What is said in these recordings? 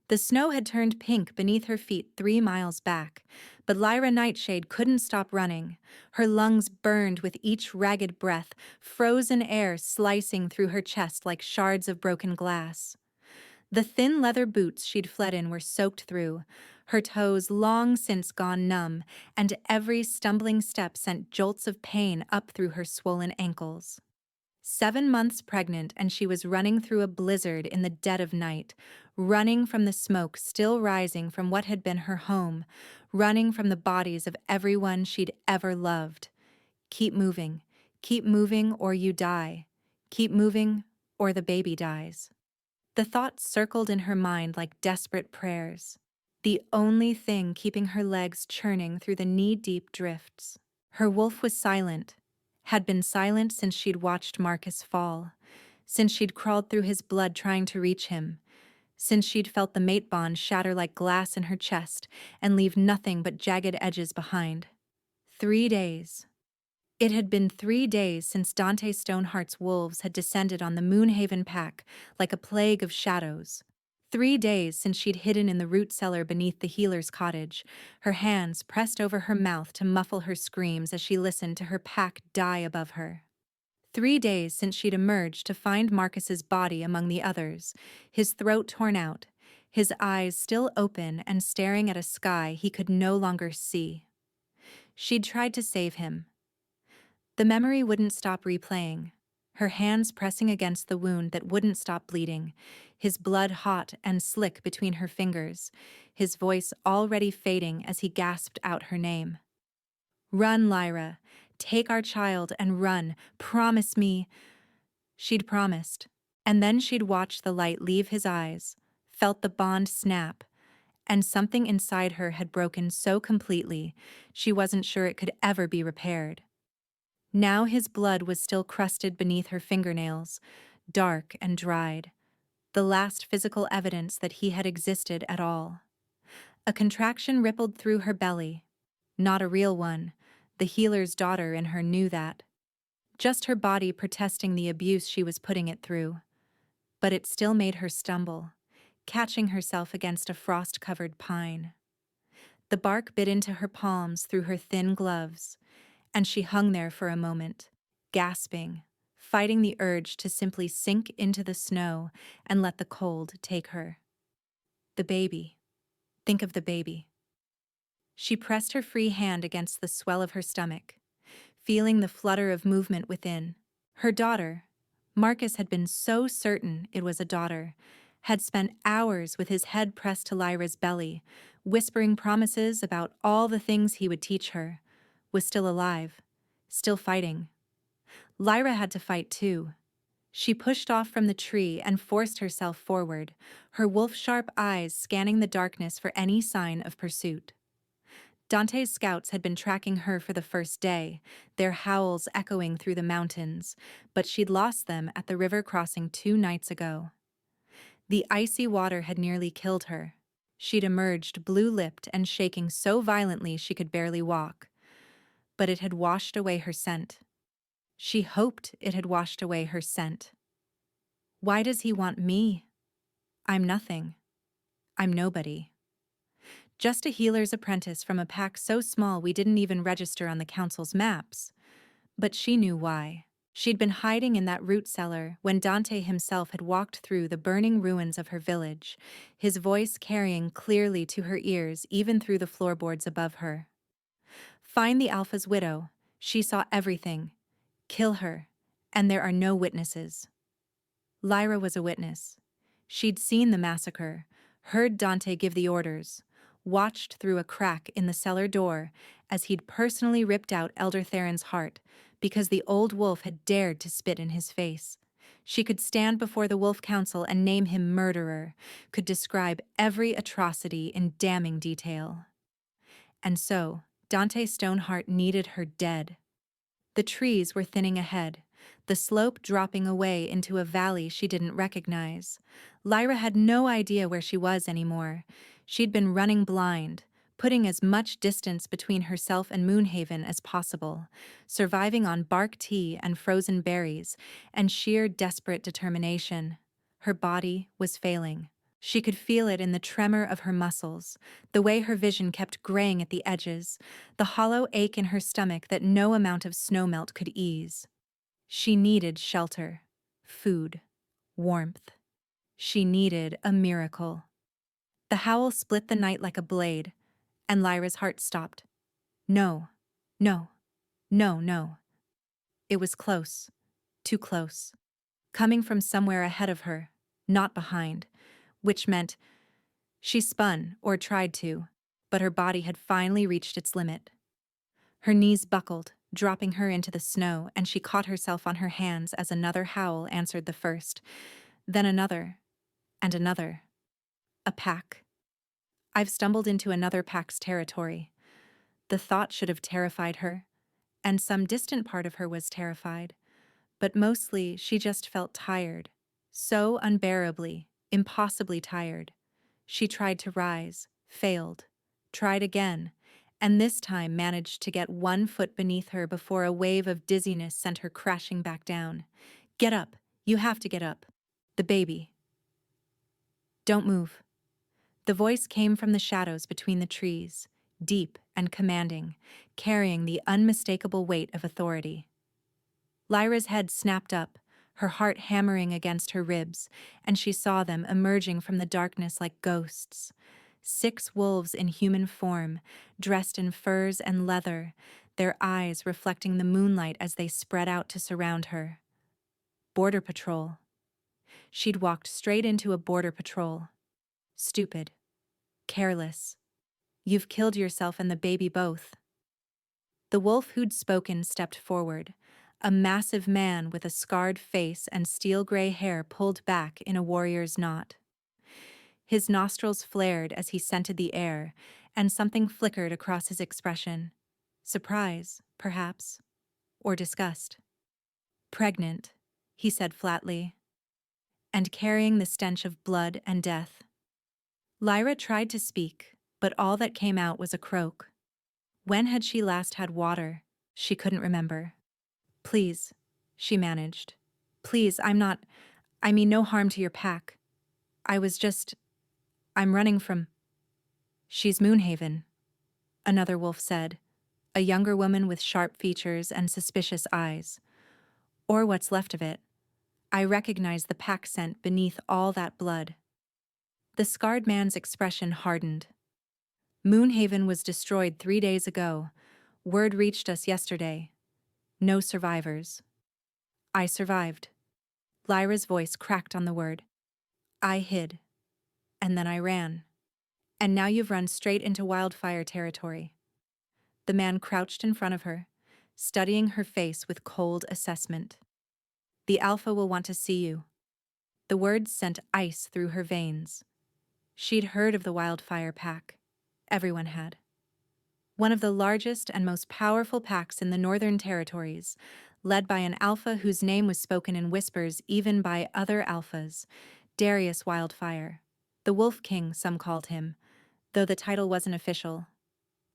The snow had turned pink beneath her feet 3 miles back, but Lyra Nightshade couldn't stop running. Her lungs burned with each ragged breath, frozen air slicing through her chest like shards of broken glass. The thin leather boots she'd fled in were soaked through, her toes long since gone numb, and every stumbling step sent jolts of pain up through her swollen ankles. 7 months pregnant, and she was running through a blizzard in the dead of night, running from the smoke still rising from what had been her home, running from the bodies of everyone she'd ever loved. Keep moving, or you die. Keep moving, or the baby dies. The thoughts circled in her mind like desperate prayers, the only thing keeping her legs churning through the knee-deep drifts. Her wolf was silent, had been silent since she'd watched Marcus fall, since she'd crawled through his blood trying to reach him, since she'd felt the mate bond shatter like glass in her chest and leave nothing but jagged edges behind. 3 days. It had been 3 days since Dante Stoneheart's wolves had descended on the Moonhaven pack like a plague of shadows. 3 days since she'd hidden in the root cellar beneath the healer's cottage, her hands pressed over her mouth to muffle her screams as she listened to her pack die above her. 3 days since she'd emerged to find Marcus's body among the others, his throat torn out, his eyes still open and staring at a sky he could no longer see. She'd tried to save him. The memory wouldn't stop replaying, her hands pressing against the wound that wouldn't stop bleeding, his blood hot and slick between her fingers, his voice already fading as he gasped out her name. "Run, Lyra. Take our child and run. Promise me." She'd promised, and then she'd watched the light leave his eyes, felt the bond snap, and something inside her had broken so completely she wasn't sure it could ever be repaired. Now his blood was still crusted beneath her fingernails, dark and dried, the last physical evidence that he had existed at all. A contraction rippled through her belly. Not a real one. The healer's daughter in her knew that. Just her body protesting the abuse she was putting it through. But it still made her stumble, catching herself against a frost-covered pine. The bark bit into her palms through her thin gloves, and she hung there for a moment, gasping, fighting the urge to simply sink into the snow and let the cold take her. The baby. Think of the baby. She pressed her free hand against the swell of her stomach, feeling the flutter of movement within. Her daughter, Marcus had been so certain it was a daughter, had spent hours with his head pressed to Lyra's belly, whispering promises about all the things he would teach her, was still alive, still fighting. Lyra had to fight too. She pushed off from the tree and forced herself forward, her wolf-sharp eyes scanning the darkness for any sign of pursuit. Dante's scouts had been tracking her for the first day, their howls echoing through the mountains, but she'd lost them at the river crossing 2 nights ago. The icy water had nearly killed her. She'd emerged blue-lipped and shaking so violently she could barely walk. But it had washed away her scent. She hoped it had washed away her scent. Why does he want me? I'm nothing. I'm nobody. Just a healer's apprentice from a pack so small we didn't even register on the council's maps. But she knew why. She'd been hiding in that root cellar when Dante himself had walked through the burning ruins of her village, his voice carrying clearly to her ears even through the floorboards above her. Find the Alpha's widow. She saw everything. Kill her, and there are no witnesses. Lyra was a witness. She'd seen the massacre, heard Dante give the orders, watched through a crack in the cellar door as he'd personally ripped out Elder Theron's heart because the old wolf had dared to spit in his face. She could stand before the Wolf Council and name him murderer, could describe every atrocity in damning detail. And so, Dante Stoneheart needed her dead. The trees were thinning ahead, the slope dropping away into a valley she didn't recognize. Lyra had no idea where she was anymore. She'd been running blind, putting as much distance between herself and Moonhaven as possible, surviving on bark tea and frozen berries, and sheer desperate determination. Her body was failing, She could feel it in the tremor of her muscles, the way her vision kept graying at the edges, the hollow ache in her stomach that no amount of snowmelt could ease. She needed shelter, food, warmth. She needed a miracle. The howl split the night like a blade, and Lyra's heart stopped. No, no, no, no. It was close, too close, coming from somewhere ahead of her, not behind, which meant she spun, or tried to, but her body had finally reached its limit. Her knees buckled, dropping her into the snow, and she caught herself on her hands as another howl answered the first, then another, and another. A pack. I've stumbled into another pack's territory. The thought should have terrified her, and some distant part of her was terrified, but mostly she just felt tired, so unbearably, impossibly tired. She tried to rise, failed, tried again, and this time managed to get 1 foot beneath her before a wave of dizziness sent her crashing back down. Get up, you have to get up. The baby. Don't move. The voice came from the shadows between the trees, deep and commanding, carrying the unmistakable weight of authority. Lyra's head snapped up, her heart hammering against her ribs, and she saw them emerging from the darkness like ghosts. 6 wolves in human form, dressed in furs and leather, their eyes reflecting the moonlight as they spread out to surround her. Border Patrol. She'd walked straight into a border patrol. Stupid. Careless. You've killed yourself and the baby both. The wolf who'd spoken stepped forward, a massive man with a scarred face and steel-gray hair pulled back in a warrior's knot. His nostrils flared as he scented the air, and something flickered across his expression. Surprise, perhaps, or disgust. Pregnant, he said flatly, and carrying the stench of blood and death. Lyra tried to speak, but all that came out was a croak. When had she last had water? She couldn't remember. Please, she managed. Please, I mean no harm to your pack. I'm running from... She's Moonhaven, another wolf said, a younger woman with sharp features and suspicious eyes. Or what's left of it. I recognized the pack scent beneath all that blood. The scarred man's expression hardened. Moonhaven was destroyed 3 days ago. Word reached us yesterday. No survivors. I survived. Lyra's voice cracked on the word. I hid. And then I ran. And now you've run straight into wildfire territory. The man crouched in front of her, studying her face with cold assessment. The Alpha will want to see you. The words sent ice through her veins. She'd heard of the wildfire pack. Everyone had. One of the largest and most powerful packs in the Northern Territories, led by an Alpha whose name was spoken in whispers even by other Alphas, Darius Wildfire. The Wolf King, some called him, though the title wasn't official.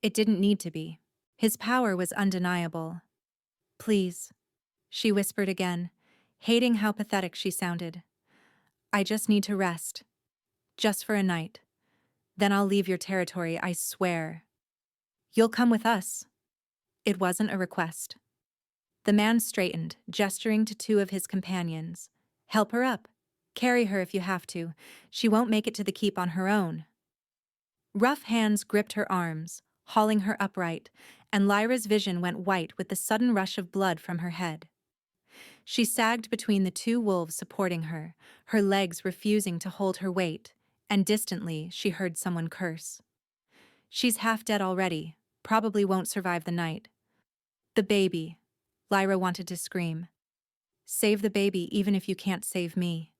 It didn't need to be. His power was undeniable. Please, she whispered again, hating how pathetic she sounded. I just need to rest. Just for a night. Then I'll leave your territory, I swear. You'll come with us. It wasn't a request. The man straightened, gesturing to 2 of his companions. Help her up. Carry her if you have to. She won't make it to the keep on her own. Rough hands gripped her arms, hauling her upright, and Lyra's vision went white with the sudden rush of blood from her head. She sagged between the 2 wolves supporting her, her legs refusing to hold her weight, and distantly she heard someone curse. She's half dead already, probably won't survive the night. The baby. Lyra wanted to scream. Save the baby even if you can't save me.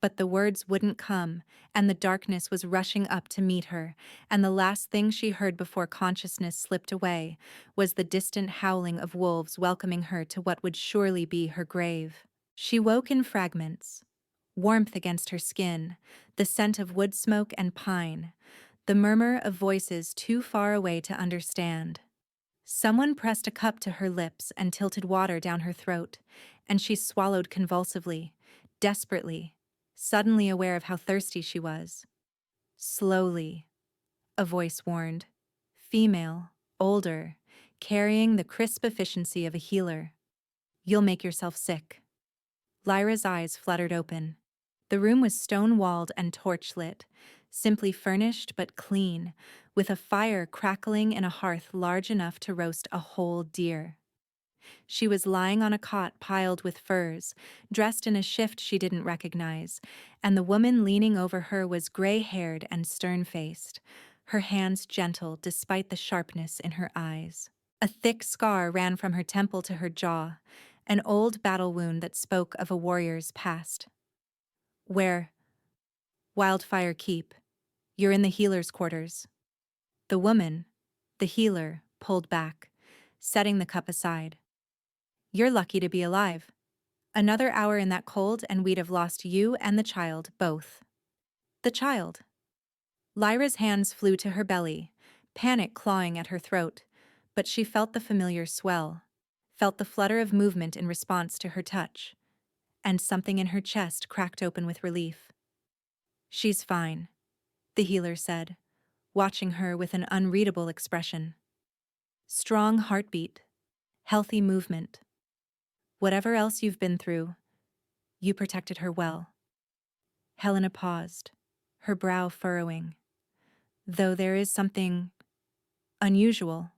But the words wouldn't come, and the darkness was rushing up to meet her, and the last thing she heard before consciousness slipped away was the distant howling of wolves welcoming her to what would surely be her grave. She woke in fragments. Warmth against her skin, the scent of wood smoke and pine, the murmur of voices too far away to understand. Someone pressed a cup to her lips and tilted water down her throat, and she swallowed convulsively, desperately, suddenly aware of how thirsty she was. Slowly, a voice warned. Female, older, carrying the crisp efficiency of a healer. You'll make yourself sick. Lyra's eyes fluttered open. The room was stone-walled and torch-lit, simply furnished but clean, with a fire crackling in a hearth large enough to roast a whole deer. She was lying on a cot piled with furs, dressed in a shift she didn't recognize, and the woman leaning over her was gray-haired and stern-faced, her hands gentle despite the sharpness in her eyes. A thick scar ran from her temple to her jaw, an old battle wound that spoke of a warrior's past. Where? Wildfire Keep. You're in the healer's quarters. The woman, the healer, pulled back, setting the cup aside. You're lucky to be alive. Another hour in that cold and we'd have lost you and the child, both. The child. Lyra's hands flew to her belly, panic clawing at her throat, but she felt the familiar swell, felt the flutter of movement in response to her touch, and something in her chest cracked open with relief. She's fine, the healer said, watching her with an unreadable expression. Strong heartbeat, healthy movement. Whatever else you've been through, you protected her well. Helena paused, her brow furrowing. Though there is something unusual.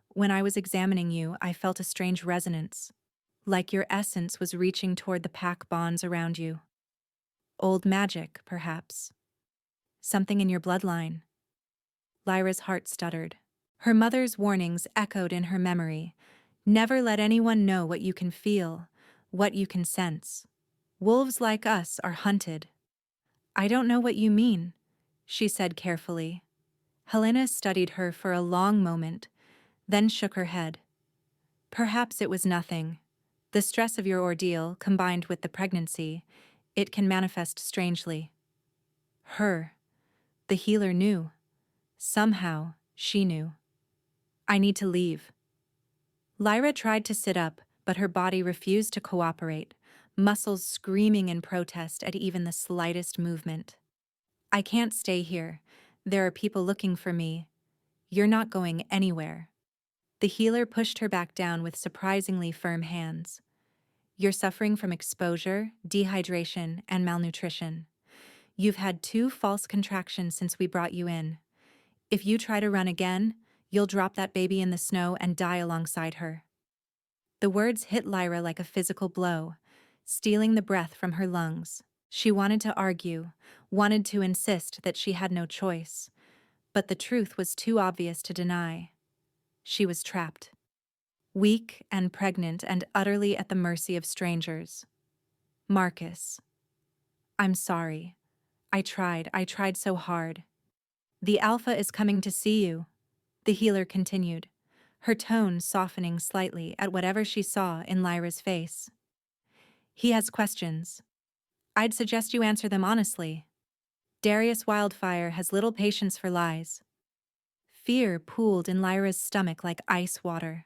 When I was examining you, I felt a strange resonance, like your essence was reaching toward the pack bonds around you. Old magic, perhaps. Something in your bloodline. Lyra's heart stuttered. Her mother's warnings echoed in her memory. Never let anyone know what you can feel, what you can sense. Wolves like us are hunted. I don't know what you mean, she said carefully. Helena studied her for a long moment, then shook her head. Perhaps it was nothing. The stress of your ordeal, combined with the pregnancy, it can manifest strangely. Her. The healer knew. Somehow, she knew. I need to leave. Lyra tried to sit up, but her body refused to cooperate, muscles screaming in protest at even the slightest movement. I can't stay here. There are people looking for me. You're not going anywhere. The healer pushed her back down with surprisingly firm hands. You're suffering from exposure, dehydration, and malnutrition. You've had 2 false contractions since we brought you in. If you try to run again, you'll drop that baby in the snow and die alongside her. The words hit Lyra like a physical blow, stealing the breath from her lungs. She wanted to argue, wanted to insist that she had no choice, but the truth was too obvious to deny. She was trapped. Weak and pregnant and utterly at the mercy of strangers. Marcus. I'm sorry. I tried so hard. The Alpha is coming to see you, the healer continued, her tone softening slightly at whatever she saw in Lyra's face. He has questions. I'd suggest you answer them honestly. Darius Wildfire has little patience for lies. Fear pooled in Lyra's stomach like ice water.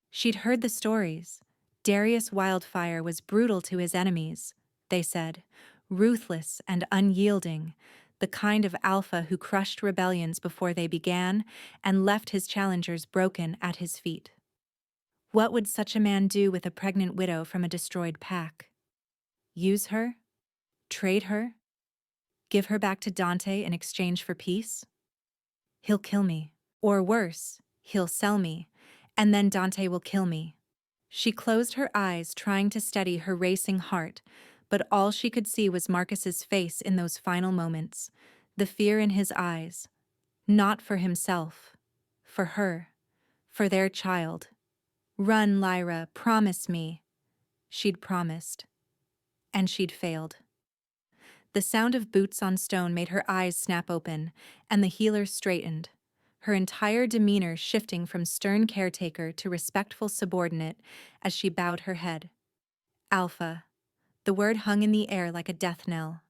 She'd heard the stories. Darius Wildfire was brutal to his enemies, they said, ruthless and unyielding, the kind of alpha who crushed rebellions before they began and left his challengers broken at his feet. What would such a man do with a pregnant widow from a destroyed pack? Use her? Trade her? Give her back to Dante in exchange for peace? He'll kill me. Or worse, he'll sell me, and then Dante will kill me. She closed her eyes, trying to steady her racing heart, but all she could see was Marcus's face in those final moments, the fear in his eyes. Not for himself. For her. For their child. Run, Lyra, promise me. She'd promised. And she'd failed. The sound of boots on stone made her eyes snap open, and the healer straightened, her entire demeanor shifting from stern caretaker to respectful subordinate as she bowed her head. Alpha. The word hung in the air like a death knell.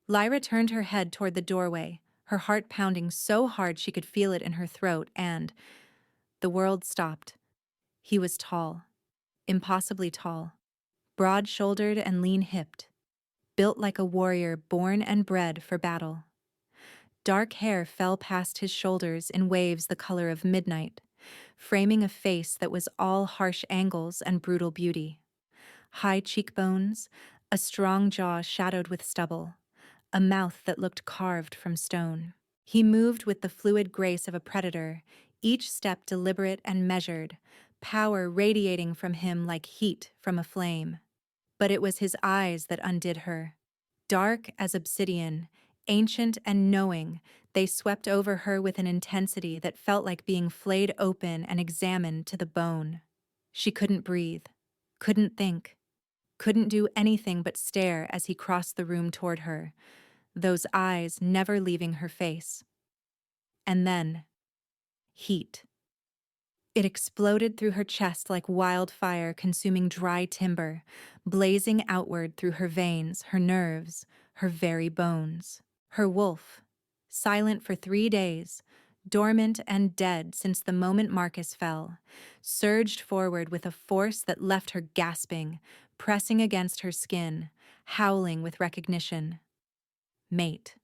Lyra turned her head toward the doorway, her heart pounding so hard she could feel it in her throat, and the world stopped. He was tall. Impossibly tall. Broad-shouldered and lean-hipped. built like a warrior born and bred for battle. Dark hair fell past his shoulders in waves the color of midnight, framing a face that was all harsh angles and brutal beauty. High cheekbones, a strong jaw shadowed with stubble, a mouth that looked carved from stone. He moved with the fluid grace of a predator, each step deliberate and measured, power radiating from him like heat from a flame. But it was his eyes that undid her. Dark as obsidian, ancient and knowing, they swept over her with an intensity that felt like being flayed open and examined to the bone. She couldn't breathe, couldn't think, couldn't do anything but stare as he crossed the room toward her, those eyes never leaving her face. And then, heat. It exploded through her chest like wildfire consuming dry timber, blazing outward through her veins, her nerves, her very bones. Her wolf, silent for 3 days, dormant and dead since the moment Marcus fell, surged forward with a force that left her gasping, pressing against her skin, howling with recognition. Mate.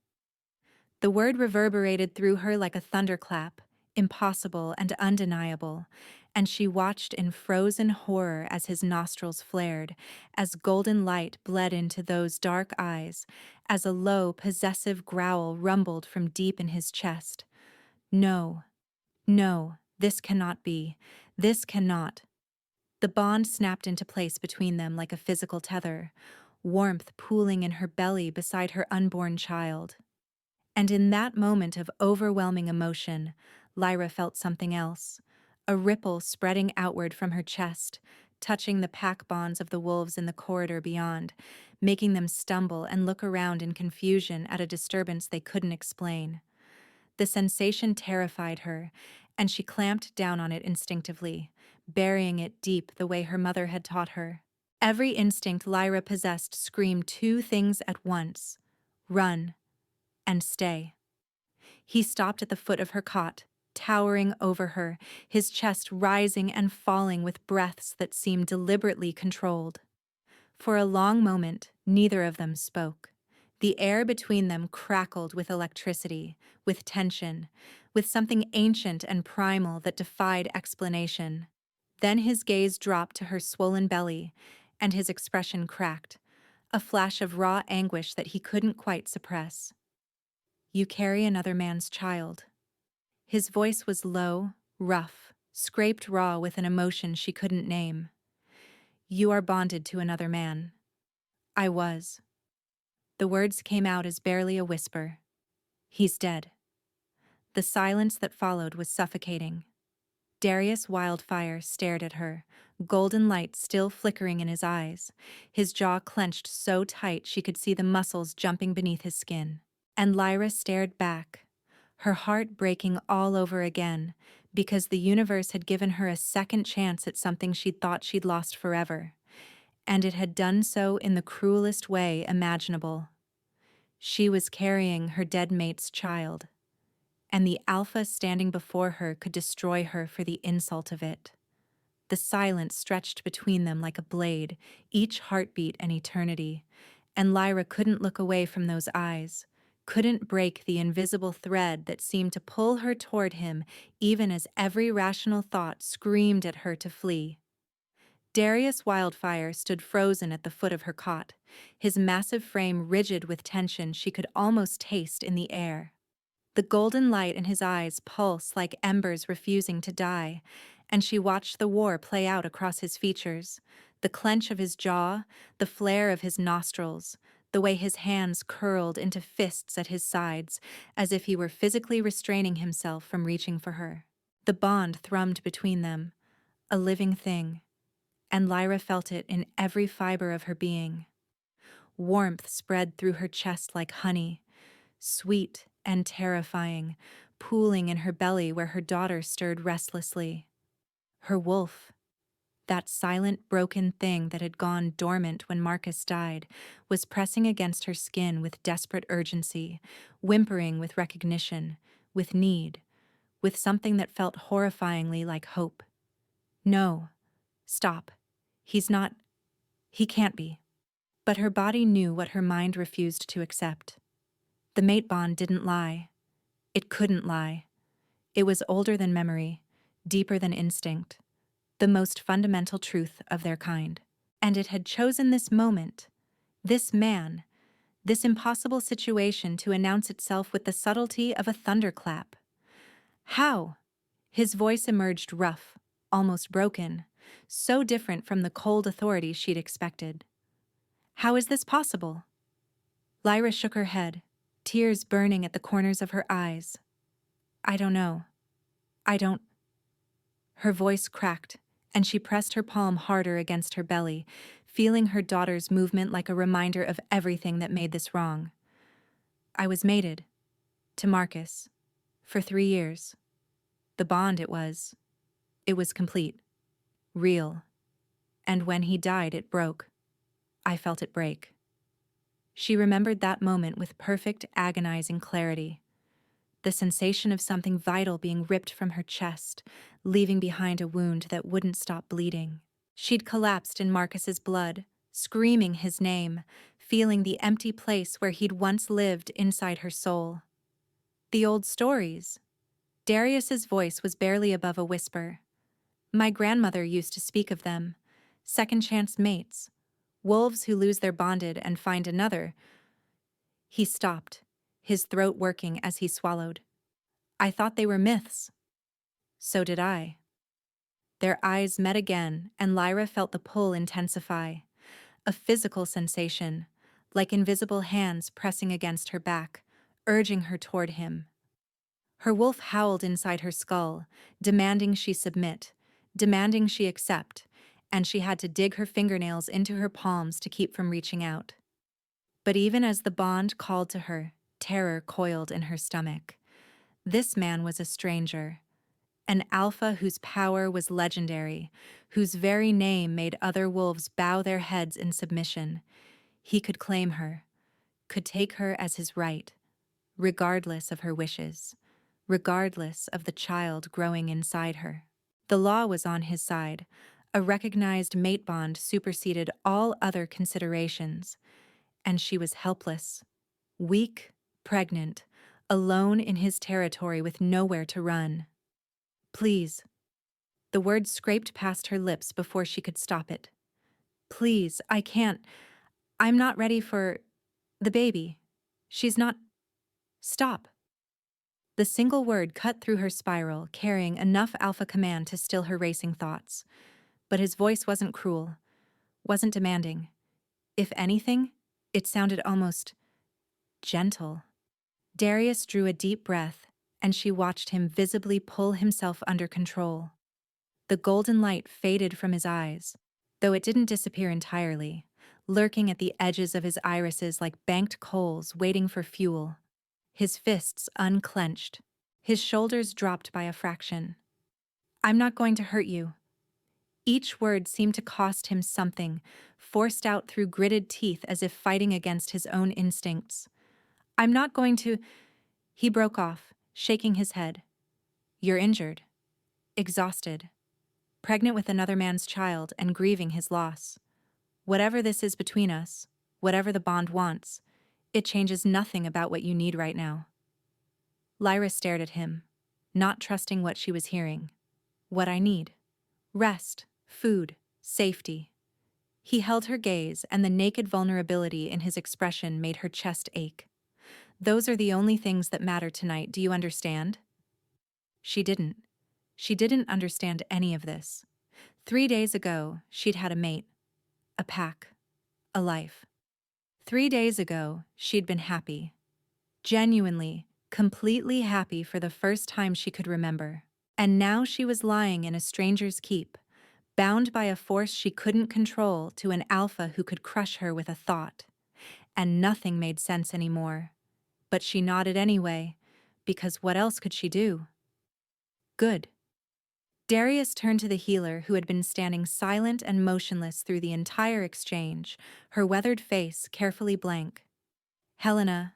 The word reverberated through her like a thunderclap, impossible and undeniable, and she watched in frozen horror as his nostrils flared, as golden light bled into those dark eyes, as a low, possessive growl rumbled from deep in his chest. No, no, this cannot be. This cannot. The bond snapped into place between them like a physical tether, warmth pooling in her belly beside her unborn child. And in that moment of overwhelming emotion, Lyra felt something else, a ripple spreading outward from her chest, touching the pack bonds of the wolves in the corridor beyond, making them stumble and look around in confusion at a disturbance they couldn't explain. The sensation terrified her, and she clamped down on it instinctively, burying it deep the way her mother had taught her. Every instinct Lyra possessed screamed 2 things at once: run and stay. He stopped at the foot of her cot, towering over her, his chest rising and falling with breaths that seemed deliberately controlled. For a long moment, neither of them spoke. The air between them crackled with electricity, with tension, with something ancient and primal that defied explanation. Then his gaze dropped to her swollen belly, and his expression cracked, a flash of raw anguish that he couldn't quite suppress. You carry another man's child. His voice was low, rough, scraped raw with an emotion she couldn't name. You are bonded to another man. I was. The words came out as barely a whisper. He's dead. The silence that followed was suffocating. Darius Wildfire stared at her, golden light still flickering in his eyes, his jaw clenched so tight she could see the muscles jumping beneath his skin. And Lyra stared back, her heart breaking all over again, because the universe had given her a second chance at something she'd thought she'd lost forever, and it had done so in the cruelest way imaginable. She was carrying her dead mate's child, and the alpha standing before her could destroy her for the insult of it. The silence stretched between them like a blade, each heartbeat an eternity, and Lyra couldn't look away from those eyes, couldn't break the invisible thread that seemed to pull her toward him even as every rational thought screamed at her to flee. Darius Wildfire stood frozen at the foot of her cot, his massive frame rigid with tension she could almost taste in the air. The golden light in his eyes pulsed like embers refusing to die, and she watched the war play out across his features, the clench of his jaw, the flare of his nostrils, the way his hands curled into fists at his sides, as if he were physically restraining himself from reaching for her. The bond thrummed between them, a living thing, and Lyra felt it in every fiber of her being. Warmth spread through her chest like honey, sweet and terrifying, pooling in her belly where her daughter stirred restlessly. Her wolf, that silent, broken thing that had gone dormant when Marcus died, was pressing against her skin with desperate urgency, whimpering with recognition, with need, with something that felt horrifyingly like hope. No, stop. He can't be. But her body knew what her mind refused to accept. The mate bond didn't lie. It couldn't lie. It was older than memory, deeper than instinct, the most fundamental truth of their kind. And it had chosen this moment, this man, this impossible situation to announce itself with the subtlety of a thunderclap. How? His voice emerged rough, almost broken, so different from the cold authority she'd expected. How is this possible? Lyra shook her head, tears burning at the corners of her eyes. I don't know. I don't. Her voice cracked, and she pressed her palm harder against her belly, feeling her daughter's movement like a reminder of everything that made this wrong. I was mated. To Marcus. For 3 years. The bond it was complete. Real. And when he died, it broke. I felt it break. She remembered that moment with perfect, agonizing clarity. The sensation of something vital being ripped from her chest, leaving behind a wound that wouldn't stop bleeding. She'd collapsed in Marcus's blood, screaming his name, feeling the empty place where he'd once lived inside her soul. The old stories. Darius's voice was barely above a whisper. My grandmother used to speak of them. Second-chance mates. Wolves who lose their bonded and find another. He stopped, his throat working as he swallowed. I thought they were myths. So did I. Their eyes met again, and Lyra felt the pull intensify. A physical sensation, like invisible hands pressing against her back, urging her toward him. Her wolf howled inside her skull, demanding she submit, demanding she accept, and she had to dig her fingernails into her palms to keep from reaching out. But even as the bond called to her, terror coiled in her stomach. This man was a stranger, an alpha whose power was legendary, whose very name made other wolves bow their heads in submission. He could claim her, could take her as his right, regardless of her wishes, regardless of the child growing inside her. The law was on his side. A recognized mate bond superseded all other considerations, and she was helpless, weak, pregnant, alone in his territory with nowhere to run. Please. The word scraped past her lips before she could stop it. Please, I can't. I'm not ready for the baby. She's not. Stop. The single word cut through her spiral, carrying enough alpha command to still her racing thoughts. But his voice wasn't cruel, wasn't demanding. If anything, it sounded almost gentle. Darius drew a deep breath, and she watched him visibly pull himself under control. The golden light faded from his eyes, though it didn't disappear entirely, lurking at the edges of his irises like banked coals waiting for fuel. His fists unclenched, his shoulders dropped by a fraction. I'm not going to hurt you. Each word seemed to cost him something, forced out through gritted teeth as if fighting against his own instincts. I'm not going to. He broke off, shaking his head. You're injured. Exhausted. Pregnant with another man's child and grieving his loss. Whatever this is between us, whatever the bond wants, it changes nothing about what you need right now. Lyra stared at him, not trusting what she was hearing. What I need. Rest, food, safety. He held her gaze, and the naked vulnerability in his expression made her chest ache. Those are the only things that matter tonight, do you understand? She didn't. She didn't understand any of this. 3 days ago, she'd had a mate, a pack, a life. 3 days ago, she'd been happy. Genuinely, completely happy for the first time she could remember. And now she was lying in a stranger's keep, bound by a force she couldn't control to an alpha who could crush her with a thought. And nothing made sense anymore. But she nodded anyway, because what else could she do? Good. Darius turned to the healer who had been standing silent and motionless through the entire exchange, her weathered face carefully blank. Helena,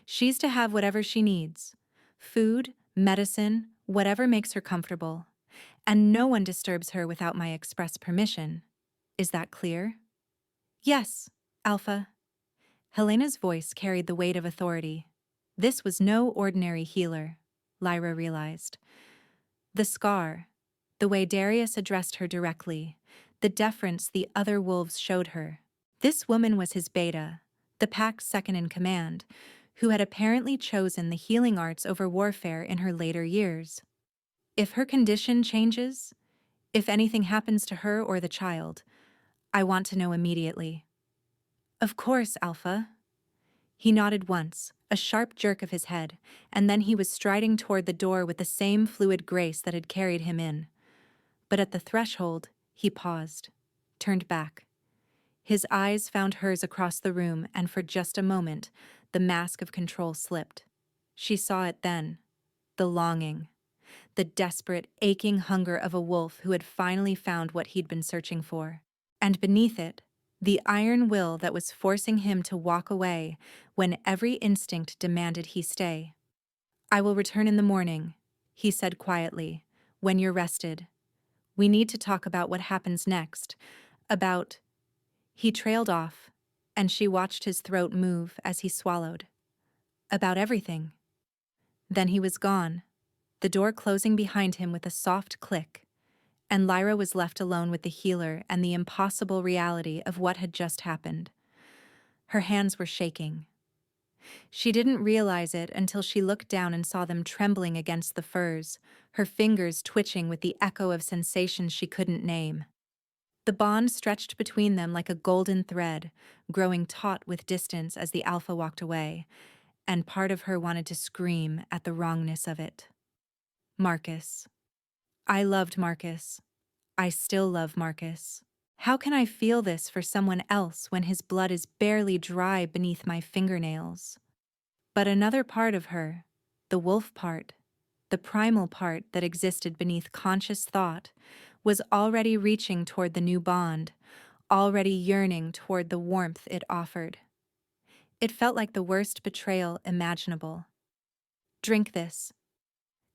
she's to have whatever she needs. Food, medicine, whatever makes her comfortable. And no one disturbs her without my express permission. Is that clear? Yes, Alpha. Helena's voice carried the weight of authority. This was no ordinary healer, Lyra realized. The scar, the way Darius addressed her directly, the deference the other wolves showed her. This woman was his beta, the pack's second in command, who had apparently chosen the healing arts over warfare in her later years. If her condition changes, if anything happens to her or the child, I want to know immediately. Of course, Alpha. He nodded once, a sharp jerk of his head, and then he was striding toward the door with the same fluid grace that had carried him in. But at the threshold, he paused, turned back. His eyes found hers across the room, and for just a moment, the mask of control slipped. She saw it then, the longing, the desperate, aching hunger of a wolf who had finally found what he'd been searching for. And beneath it, the iron will that was forcing him to walk away when every instinct demanded he stay. I will return in the morning, he said quietly, when you're rested. We need to talk about what happens next, about... He trailed off, and she watched his throat move as he swallowed. About everything. Then he was gone, the door closing behind him with a soft click, and Lyra was left alone with the healer and the impossible reality of what had just happened. Her hands were shaking. She didn't realize it until she looked down and saw them trembling against the furs, her fingers twitching with the echo of sensations she couldn't name. The bond stretched between them like a golden thread, growing taut with distance as the Alpha walked away, and part of her wanted to scream at the wrongness of it. Marcus. I loved Marcus. I still love Marcus. How can I feel this for someone else when his blood is barely dry beneath my fingernails? But another part of her, the wolf part, the primal part that existed beneath conscious thought, was already reaching toward the new bond, already yearning toward the warmth it offered. It felt like the worst betrayal imaginable. Drink this.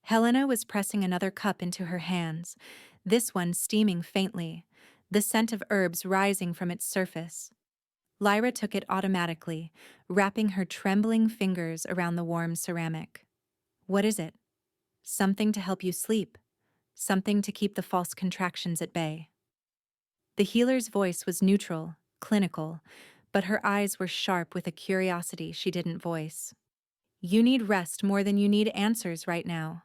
Helena was pressing another cup into her hands, this one steaming faintly, the scent of herbs rising from its surface. Lyra took it automatically, wrapping her trembling fingers around the warm ceramic. What is it? Something to help you sleep. Something to keep the false contractions at bay. The healer's voice was neutral, clinical, but her eyes were sharp with a curiosity she didn't voice. You need rest more than you need answers right now.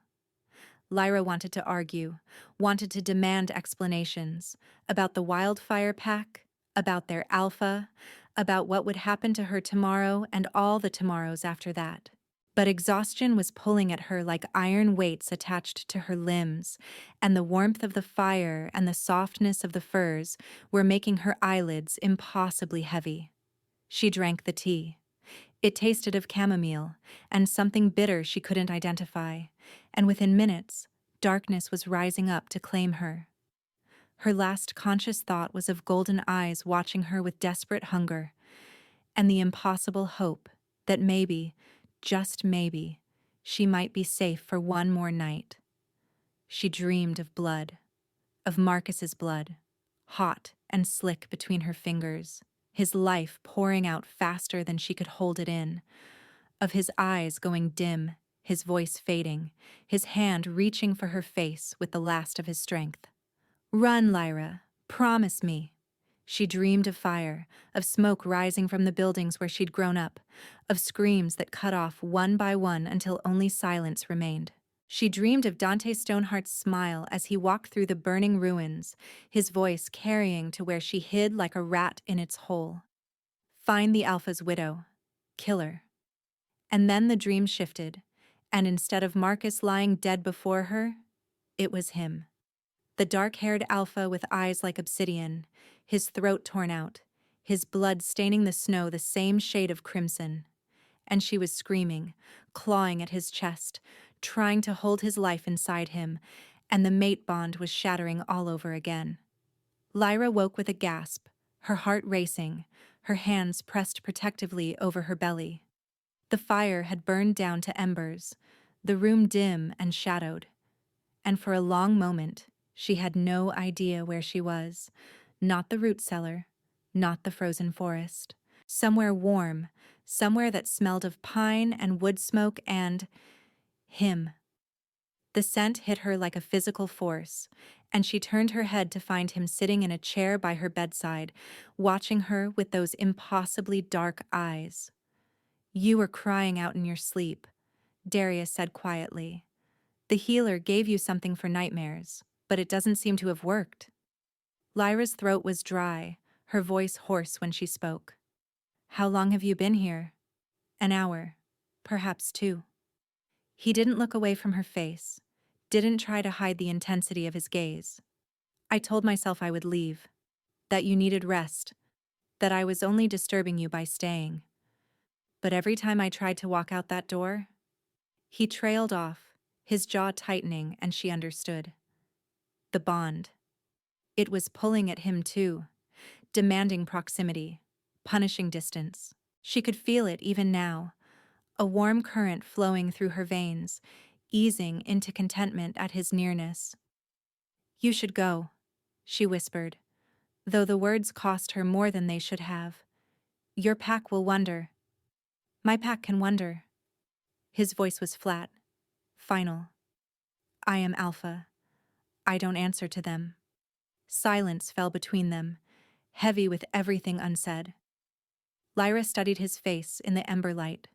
Lyra wanted to argue, wanted to demand explanations about the wildfire pack, about their alpha, about what would happen to her tomorrow and all the tomorrows after that. But exhaustion was pulling at her like iron weights attached to her limbs, and the warmth of the fire and the softness of the furs were making her eyelids impossibly heavy. She drank the tea. It tasted of chamomile, and something bitter she couldn't identify, and within minutes, darkness was rising up to claim her. Her last conscious thought was of golden eyes watching her with desperate hunger, and the impossible hope that maybe, just maybe, she might be safe for one more night. She dreamed of blood, of Marcus's blood, hot and slick between her fingers, his life pouring out faster than she could hold it in, of his eyes going dim, his voice fading, his hand reaching for her face with the last of his strength. Run, Lyra, promise me. She dreamed of fire, of smoke rising from the buildings where she'd grown up, of screams that cut off one by one until only silence remained. She dreamed of Dante Stoneheart's smile as he walked through the burning ruins, his voice carrying to where she hid like a rat in its hole. Find the Alpha's widow. Kill her. And then the dream shifted, and instead of Marcus lying dead before her, it was him. The dark-haired Alpha with eyes like obsidian, his throat torn out, his blood staining the snow the same shade of crimson. And she was screaming, clawing at his chest, trying to hold his life inside him, and the mate bond was shattering all over again. Lyra woke with a gasp, her heart racing, her hands pressed protectively over her belly. The fire had burned down to embers, the room dim and shadowed. And for a long moment, she had no idea where she was, not the root cellar, not the frozen forest, Somewhere warm, somewhere that smelled of pine and wood smoke and him. The scent hit her like a physical force, and she turned her head to find him sitting in a chair by her bedside, watching her with those impossibly dark eyes. "You were crying out in your sleep," Darius said quietly. "The healer gave you something for nightmares, but it doesn't seem to have worked." Lyra's throat was dry, her voice hoarse when she spoke. "How long have you been here?" "An hour. Perhaps 2." He didn't look away from her face, didn't try to hide the intensity of his gaze. "I told myself I would leave, that you needed rest, that I was only disturbing you by staying. But every time I tried to walk out that door..." He trailed off, his jaw tightening, and she understood. The bond. It was pulling at him too, demanding proximity, punishing distance. She could feel it even now, a warm current flowing through her veins, easing into contentment at his nearness. "You should go," she whispered, though the words cost her more than they should have. "Your pack will wonder." "My pack can wonder." His voice was flat, final. "I am Alpha. I don't answer to them." Silence fell between them, heavy with everything unsaid. Lyra studied his face in the ember light,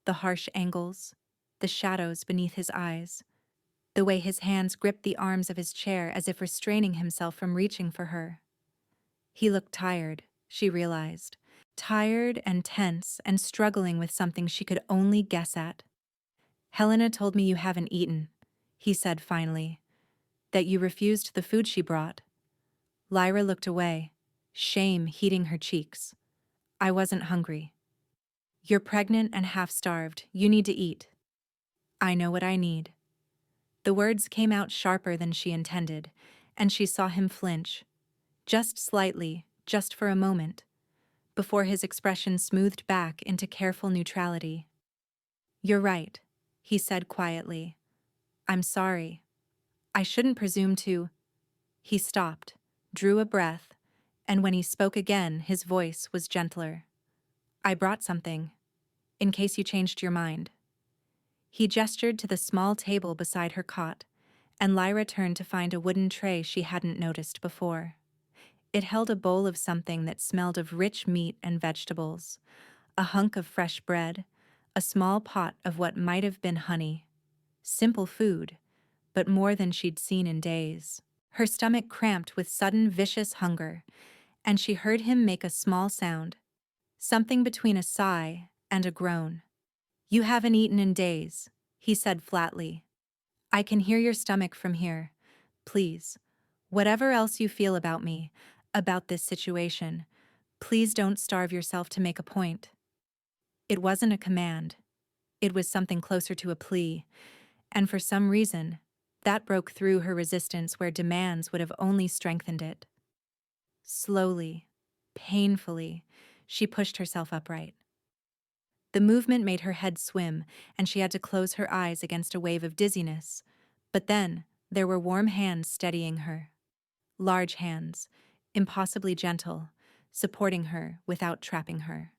the harsh angles, the shadows beneath his eyes, the way his hands gripped the arms of his chair as if restraining himself from reaching for her. He looked tired, she realized, tired and tense and struggling with something she could only guess at. "Helena told me you haven't eaten," he said finally, "that you refused the food she brought." Lyra looked away, shame heating her cheeks. "I wasn't hungry." "You're pregnant and half-starved. You need to eat." "I know what I need." The words came out sharper than she intended, and she saw him flinch. Just slightly, just for a moment, before his expression smoothed back into careful neutrality. "You're right," he said quietly. "I'm sorry. I shouldn't presume to..." He stopped, drew a breath, and when he spoke again, his voice was gentler. "I brought something, in case you changed your mind." He gestured to the small table beside her cot, and Lyra turned to find a wooden tray she hadn't noticed before. It held a bowl of something that smelled of rich meat and vegetables, a hunk of fresh bread, a small pot of what might have been honey. Simple food, but more than she'd seen in days. Her stomach cramped with sudden vicious hunger, and she heard him make a small sound, something between a sigh and a groan. "You haven't eaten in days," he said flatly. "I can hear your stomach from here. Please, whatever else you feel about me, about this situation, please don't starve yourself to make a point." It wasn't a command. It was something closer to a plea, and for some reason, that broke through her resistance where demands would have only strengthened it. Slowly, painfully, she pushed herself upright. The movement made her head swim, and she had to close her eyes against a wave of dizziness. But then, there were warm hands steadying her. Large hands, impossibly gentle, supporting her without trapping her.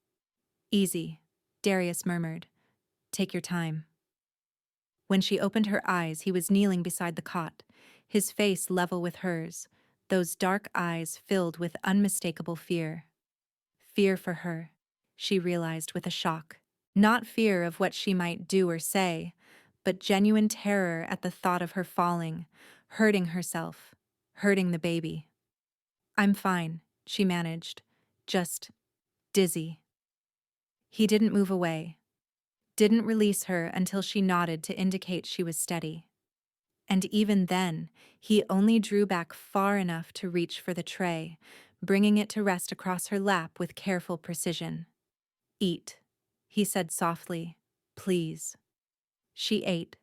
"Easy," Darius murmured. "Take your time." When she opened her eyes, he was kneeling beside the cot, his face level with hers, those dark eyes filled with unmistakable fear. Fear for her, she realized with a shock. Not fear of what she might do or say, but genuine terror at the thought of her falling, hurting herself, hurting the baby. "I'm fine," she managed, "just dizzy." He didn't move away, didn't release her until she nodded to indicate she was steady. And even then, he only drew back far enough to reach for the tray, bringing it to rest across her lap with careful precision. "Eat," he said softly, "please." She ate.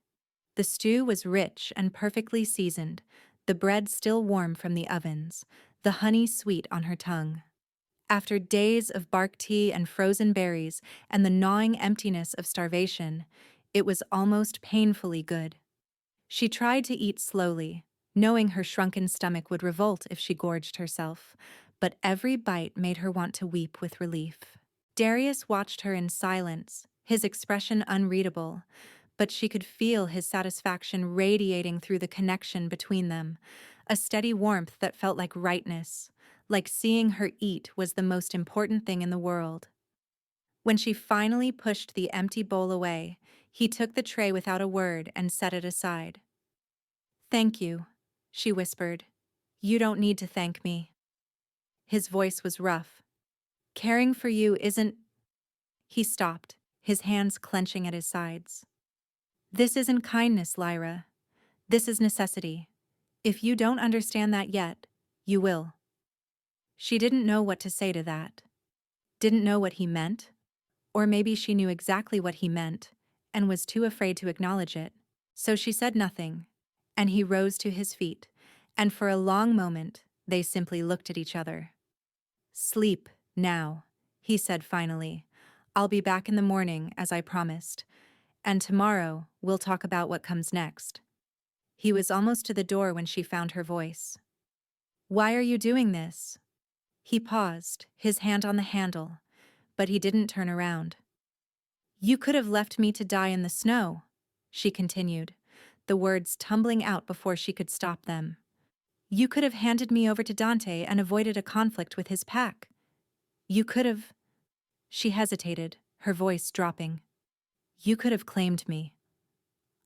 The stew was rich and perfectly seasoned, the bread still warm from the ovens, the honey sweet on her tongue. After days of bark tea and frozen berries and the gnawing emptiness of starvation, it was almost painfully good. She tried to eat slowly, knowing her shrunken stomach would revolt if she gorged herself, but every bite made her want to weep with relief. Darius watched her in silence, his expression unreadable, but she could feel his satisfaction radiating through the connection between them, a steady warmth that felt like rightness, like seeing her eat was the most important thing in the world. When she finally pushed the empty bowl away, he took the tray without a word and set it aside. "Thank you," she whispered. "You don't need to thank me." His voice was rough. "Caring for you isn't—" He stopped, his hands clenching at his sides. "This isn't kindness, Lyra. This is necessity. If you don't understand that yet, you will." She didn't know what to say to that. Didn't know what he meant. Or maybe she knew exactly what he meant and was too afraid to acknowledge it. So she said nothing, and he rose to his feet, and for a long moment, they simply looked at each other. "Sleep, now," he said finally. "I'll be back in the morning, as I promised, and tomorrow we'll talk about what comes next." He was almost to the door when she found her voice. "Why are you doing this?" He paused, his hand on the handle, but he didn't turn around. "You could have left me to die in the snow," she continued, the words tumbling out before she could stop them. "You could have handed me over to Dante and avoided a conflict with his pack. You could have—" She hesitated, her voice dropping. "You could have claimed me.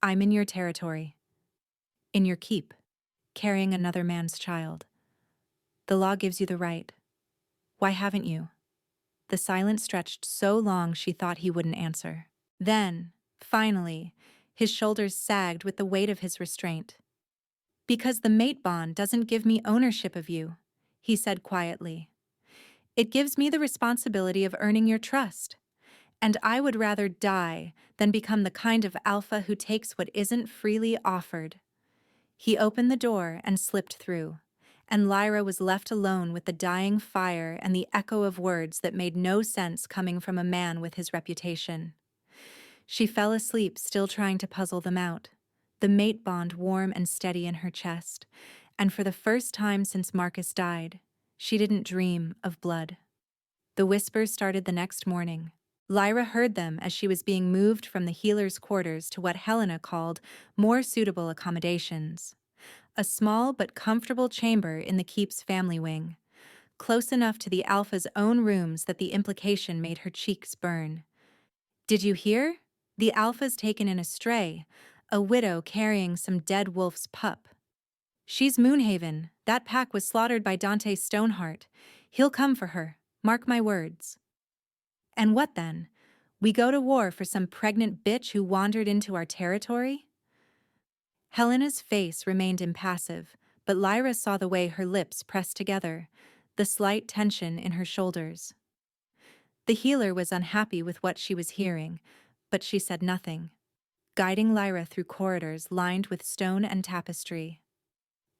I'm in your territory. In your keep, carrying another man's child. The law gives you the right. Why haven't you?" The silence stretched so long she thought he wouldn't answer. Then, finally, his shoulders sagged with the weight of his restraint. "Because the mate bond doesn't give me ownership of you," he said quietly. "It gives me the responsibility of earning your trust. And I would rather die than become the kind of alpha who takes what isn't freely offered." He opened the door and slipped through, and Lyra was left alone with the dying fire and the echo of words that made no sense coming from a man with his reputation. She fell asleep, still trying to puzzle them out, the mate bond warm and steady in her chest, and for the first time since Marcus died, she didn't dream of blood. The whispers started the next morning. Lyra heard them as she was being moved from the healer's quarters to what Helena called more suitable accommodations. A small but comfortable chamber in the keep's family wing, close enough to the alpha's own rooms that the implication made her cheeks burn. "Did you hear? The alpha's taken in a stray, a widow carrying some dead wolf's pup. She's Moonhaven. That pack was slaughtered by Dante Stoneheart. He'll come for her, mark my words." "And what then? We go to war for some pregnant bitch who wandered into our territory?" Helena's face remained impassive, but Lyra saw the way her lips pressed together, the slight tension in her shoulders. The healer was unhappy with what she was hearing, but she said nothing, guiding Lyra through corridors lined with stone and tapestry.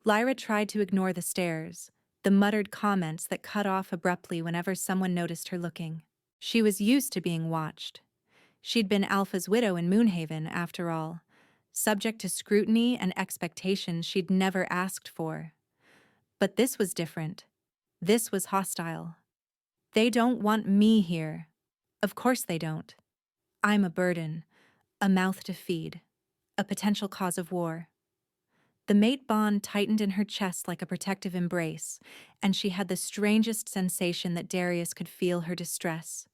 Lyra tried to ignore the stares, the muttered comments that cut off abruptly whenever someone noticed her looking. She was used to being watched. She'd been Alpha's widow in Moonhaven, after all, subject to scrutiny and expectations she'd never asked for. But this was different. This was hostile. "They don't want me here. Of course they don't. I'm a burden, a mouth to feed, a potential cause of war." The mate bond tightened in her chest like a protective embrace, and she had the strangest sensation that Darius could feel her distress,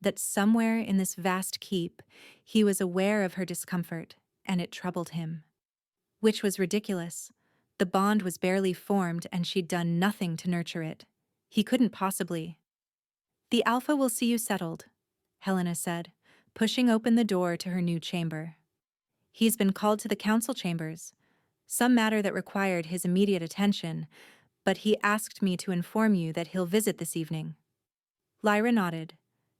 that somewhere in this vast keep he was aware of her discomfort, and it troubled him. Which was ridiculous. The bond was barely formed and she'd done nothing to nurture it. He couldn't possibly. "The Alpha will see you settled," Helena said, pushing open the door to her new chamber. "He's been called to the council chambers, some matter that required his immediate attention, but he asked me to inform you that he'll visit this evening." Lyra nodded,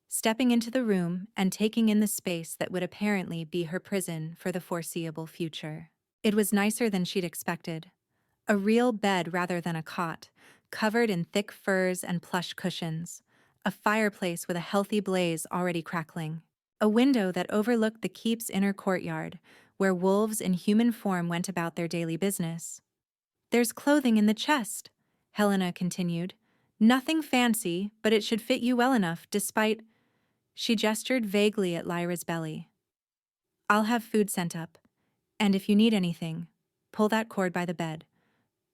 stepping into the room and taking in the space that would apparently be her prison for the foreseeable future. It was nicer than she'd expected. A real bed rather than a cot, covered in thick furs and plush cushions, a fireplace with a healthy blaze already crackling, a window that overlooked the keep's inner courtyard, where wolves in human form went about their daily business. "There's clothing in the chest," Helena continued. "Nothing fancy, but it should fit you well enough, despite—" She gestured vaguely at Lyra's belly. I'll have food sent up, and if you need anything, pull that cord by the bed.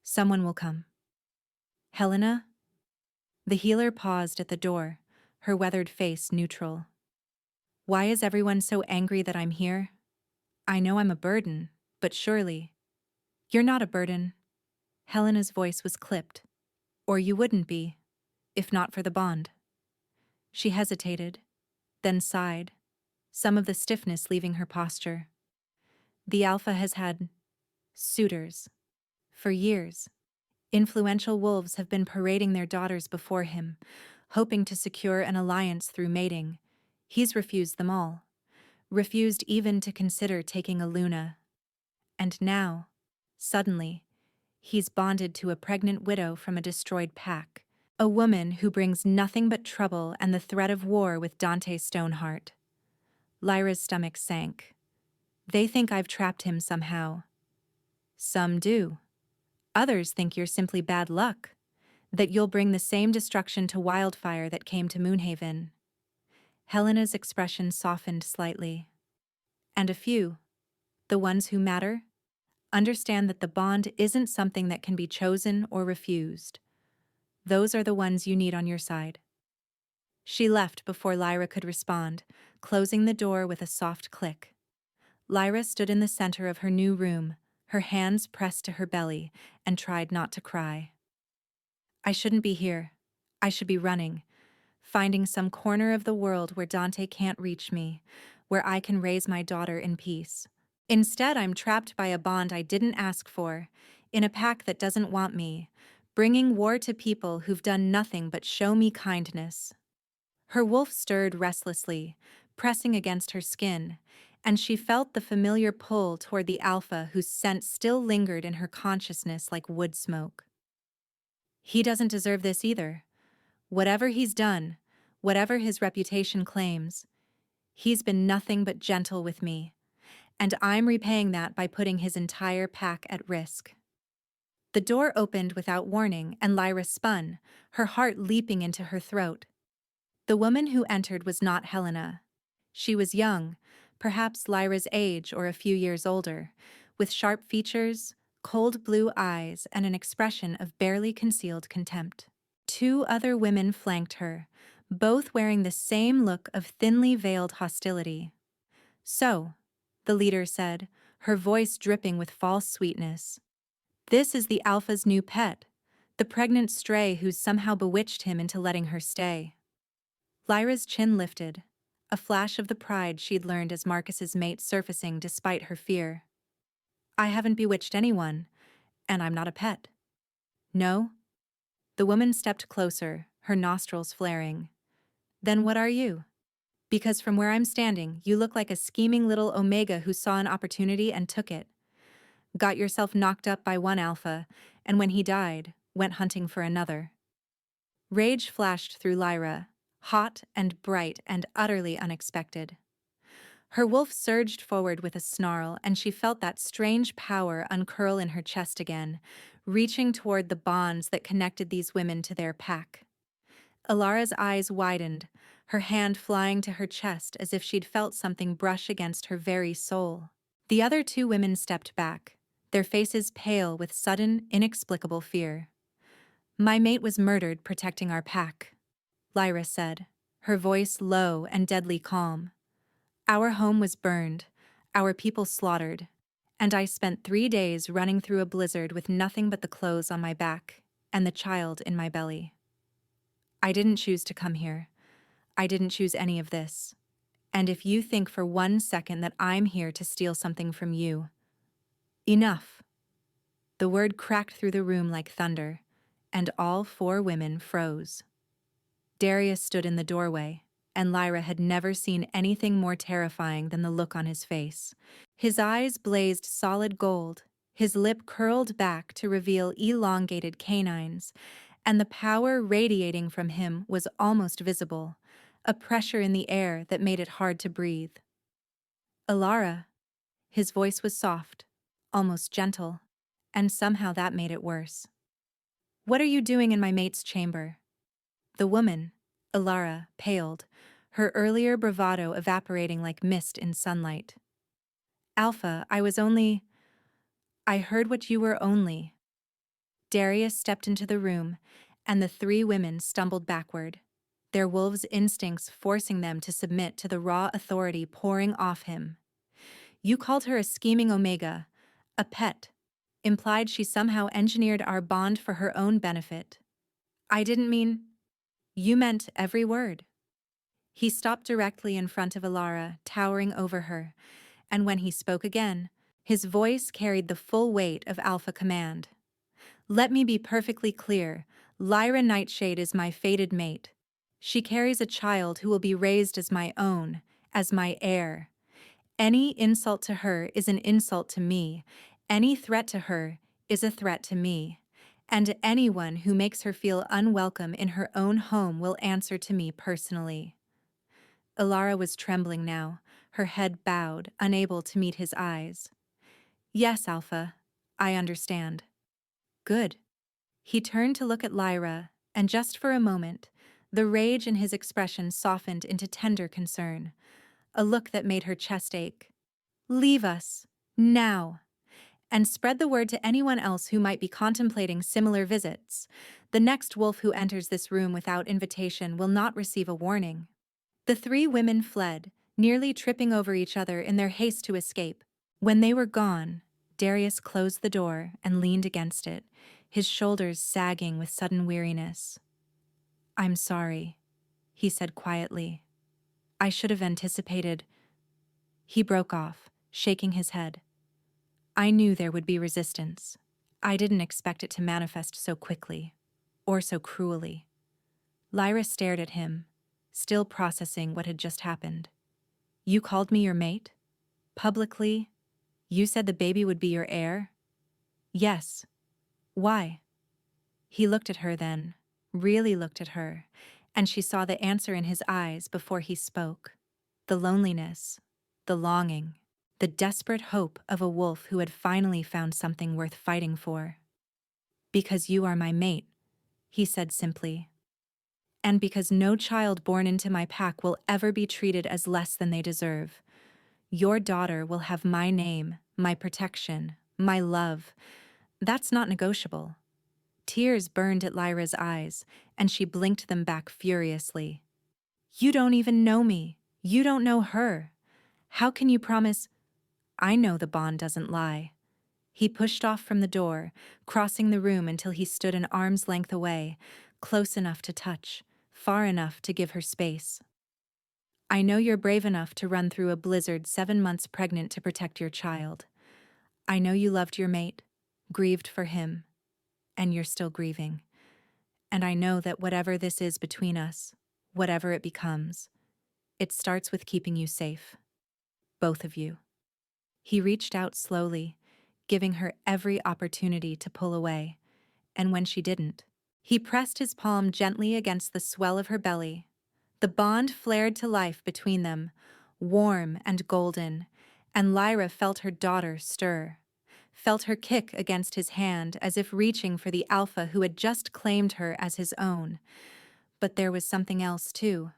Someone will come. Helena? The healer paused at the door, her weathered face neutral. Why is everyone so angry that I'm here? I know I'm a burden, but surely. You're not a burden. Helena's voice was clipped. Or you wouldn't be, if not for the bond. She hesitated, then sighed, some of the stiffness leaving her posture. The Alpha has had suitors for years. Influential wolves have been parading their daughters before him, hoping to secure an alliance through mating. He's refused them all, refused even to consider taking a Luna. And now, suddenly, he's bonded to a pregnant widow from a destroyed pack, a woman who brings nothing but trouble and the threat of war with Dante Stoneheart. Lyra's stomach sank. They think I've trapped him somehow. Some do. Others think you're simply bad luck, that you'll bring the same destruction to Wildfire that came to Moonhaven. Helena's expression softened slightly. And a few, the ones who matter, understand that the bond isn't something that can be chosen or refused. Those are the ones you need on your side. She left before Lyra could respond, closing the door with a soft click. Lyra stood in the center of her new room, her hands pressed to her belly, and tried not to cry. I shouldn't be here. I should be running, finding some corner of the world where Dante can't reach me, where I can raise my daughter in peace. Instead, I'm trapped by a bond I didn't ask for, in a pack that doesn't want me, bringing war to people who've done nothing but show me kindness. Her wolf stirred restlessly, pressing against her skin, and she felt the familiar pull toward the Alpha whose scent still lingered in her consciousness like wood smoke. He doesn't deserve this either. Whatever he's done, whatever his reputation claims, he's been nothing but gentle with me, and I'm repaying that by putting his entire pack at risk. The door opened without warning, and Lyra spun, her heart leaping into her throat. The woman who entered was not Helena. She was young, perhaps Lyra's age or a few years older, with sharp features, cold blue eyes, and an expression of barely concealed contempt. Two other women flanked her, both wearing the same look of thinly veiled hostility. So, the leader said, her voice dripping with false sweetness, this is the Alpha's new pet, the pregnant stray who's somehow bewitched him into letting her stay. Lyra's chin lifted, a flash of the pride she'd learned as Marcus's mate surfacing despite her fear. I haven't bewitched anyone, and I'm not a pet. No? The woman stepped closer, her nostrils flaring. Then what are you? Because from where I'm standing, you look like a scheming little Omega who saw an opportunity and took it. Got yourself knocked up by one Alpha, and when he died, went hunting for another. Rage flashed through Lyra, hot and bright and utterly unexpected. Her wolf surged forward with a snarl, and she felt that strange power uncurl in her chest again, reaching toward the bonds that connected these women to their pack. Alara's eyes widened, her hand flying to her chest as if she'd felt something brush against her very soul. The other two women stepped back, their faces pale with sudden, inexplicable fear. My mate was murdered protecting our pack, Lyra said, her voice low and deadly calm. Our home was burned, our people slaughtered, and I spent 3 days running through a blizzard with nothing but the clothes on my back and the child in my belly. I didn't choose to come here. I didn't choose any of this. And if you think for 1 second that I'm here to steal something from you, enough. The word cracked through the room like thunder, and all 4 women froze. Darius stood in the doorway, and Lyra had never seen anything more terrifying than the look on his face. His eyes blazed solid gold, his lip curled back to reveal elongated canines, and the power radiating from him was almost visible, a pressure in the air that made it hard to breathe. Alara. His voice was soft, almost gentle, and somehow that made it worse. What are you doing in my mate's chamber? The woman, Alara, paled, her earlier bravado evaporating like mist in sunlight. Alpha, I heard what you were only. Darius stepped into the room, and the three women stumbled backward, their wolves' instincts forcing them to submit to the raw authority pouring off him. You called her a scheming omega, a pet, implied she somehow engineered our bond for her own benefit. I didn't mean. You meant every word. He stopped directly in front of Alara, towering over her, and when he spoke again, his voice carried the full weight of alpha command. Let me be perfectly clear, Lyra Nightshade is my fated mate. She carries a child who will be raised as my own, as my heir. Any insult to her is an insult to me, any threat to her is a threat to me, and anyone who makes her feel unwelcome in her own home will answer to me personally. Alara was trembling now, her head bowed, unable to meet his eyes. Yes, Alpha, I understand. Good. He turned to look at Lyra, and just for a moment, the rage in his expression softened into tender concern, a look that made her chest ache. Leave us, now, and spread the word to anyone else who might be contemplating similar visits. The next wolf who enters this room without invitation will not receive a warning. The three women fled, nearly tripping over each other in their haste to escape. When they were gone, Darius closed the door and leaned against it, his shoulders sagging with sudden weariness. I'm sorry, he said quietly. I should have anticipated. He broke off, shaking his head. I knew there would be resistance. I didn't expect it to manifest so quickly, or so cruelly. Lyra stared at him, still processing what had just happened. You called me your mate? Publicly? You said the baby would be your heir? Yes. Why? He looked at her then, really looked at her, and she saw the answer in his eyes before he spoke. The loneliness, the longing, the desperate hope of a wolf who had finally found something worth fighting for. Because you are my mate, he said simply. And because no child born into my pack will ever be treated as less than they deserve. Your daughter will have my name, my protection, my love. That's not negotiable. Tears burned at Lyra's eyes, and she blinked them back furiously. You don't even know me. You don't know her. How can you promise? I know the bond doesn't lie. He pushed off from the door, crossing the room until he stood an arm's length away, close enough to touch, far enough to give her space. I know you're brave enough to run through a blizzard 7 months pregnant to protect your child. I know you loved your mate, grieved for him, and you're still grieving. And I know that whatever this is between us, whatever it becomes, it starts with keeping you safe. Both of you. He reached out slowly, giving her every opportunity to pull away, and when she didn't, he pressed his palm gently against the swell of her belly. The bond flared to life between them, warm and golden, and Lyra felt her daughter stir, felt her kick against his hand as if reaching for the alpha who had just claimed her as his own. But there was something else, too.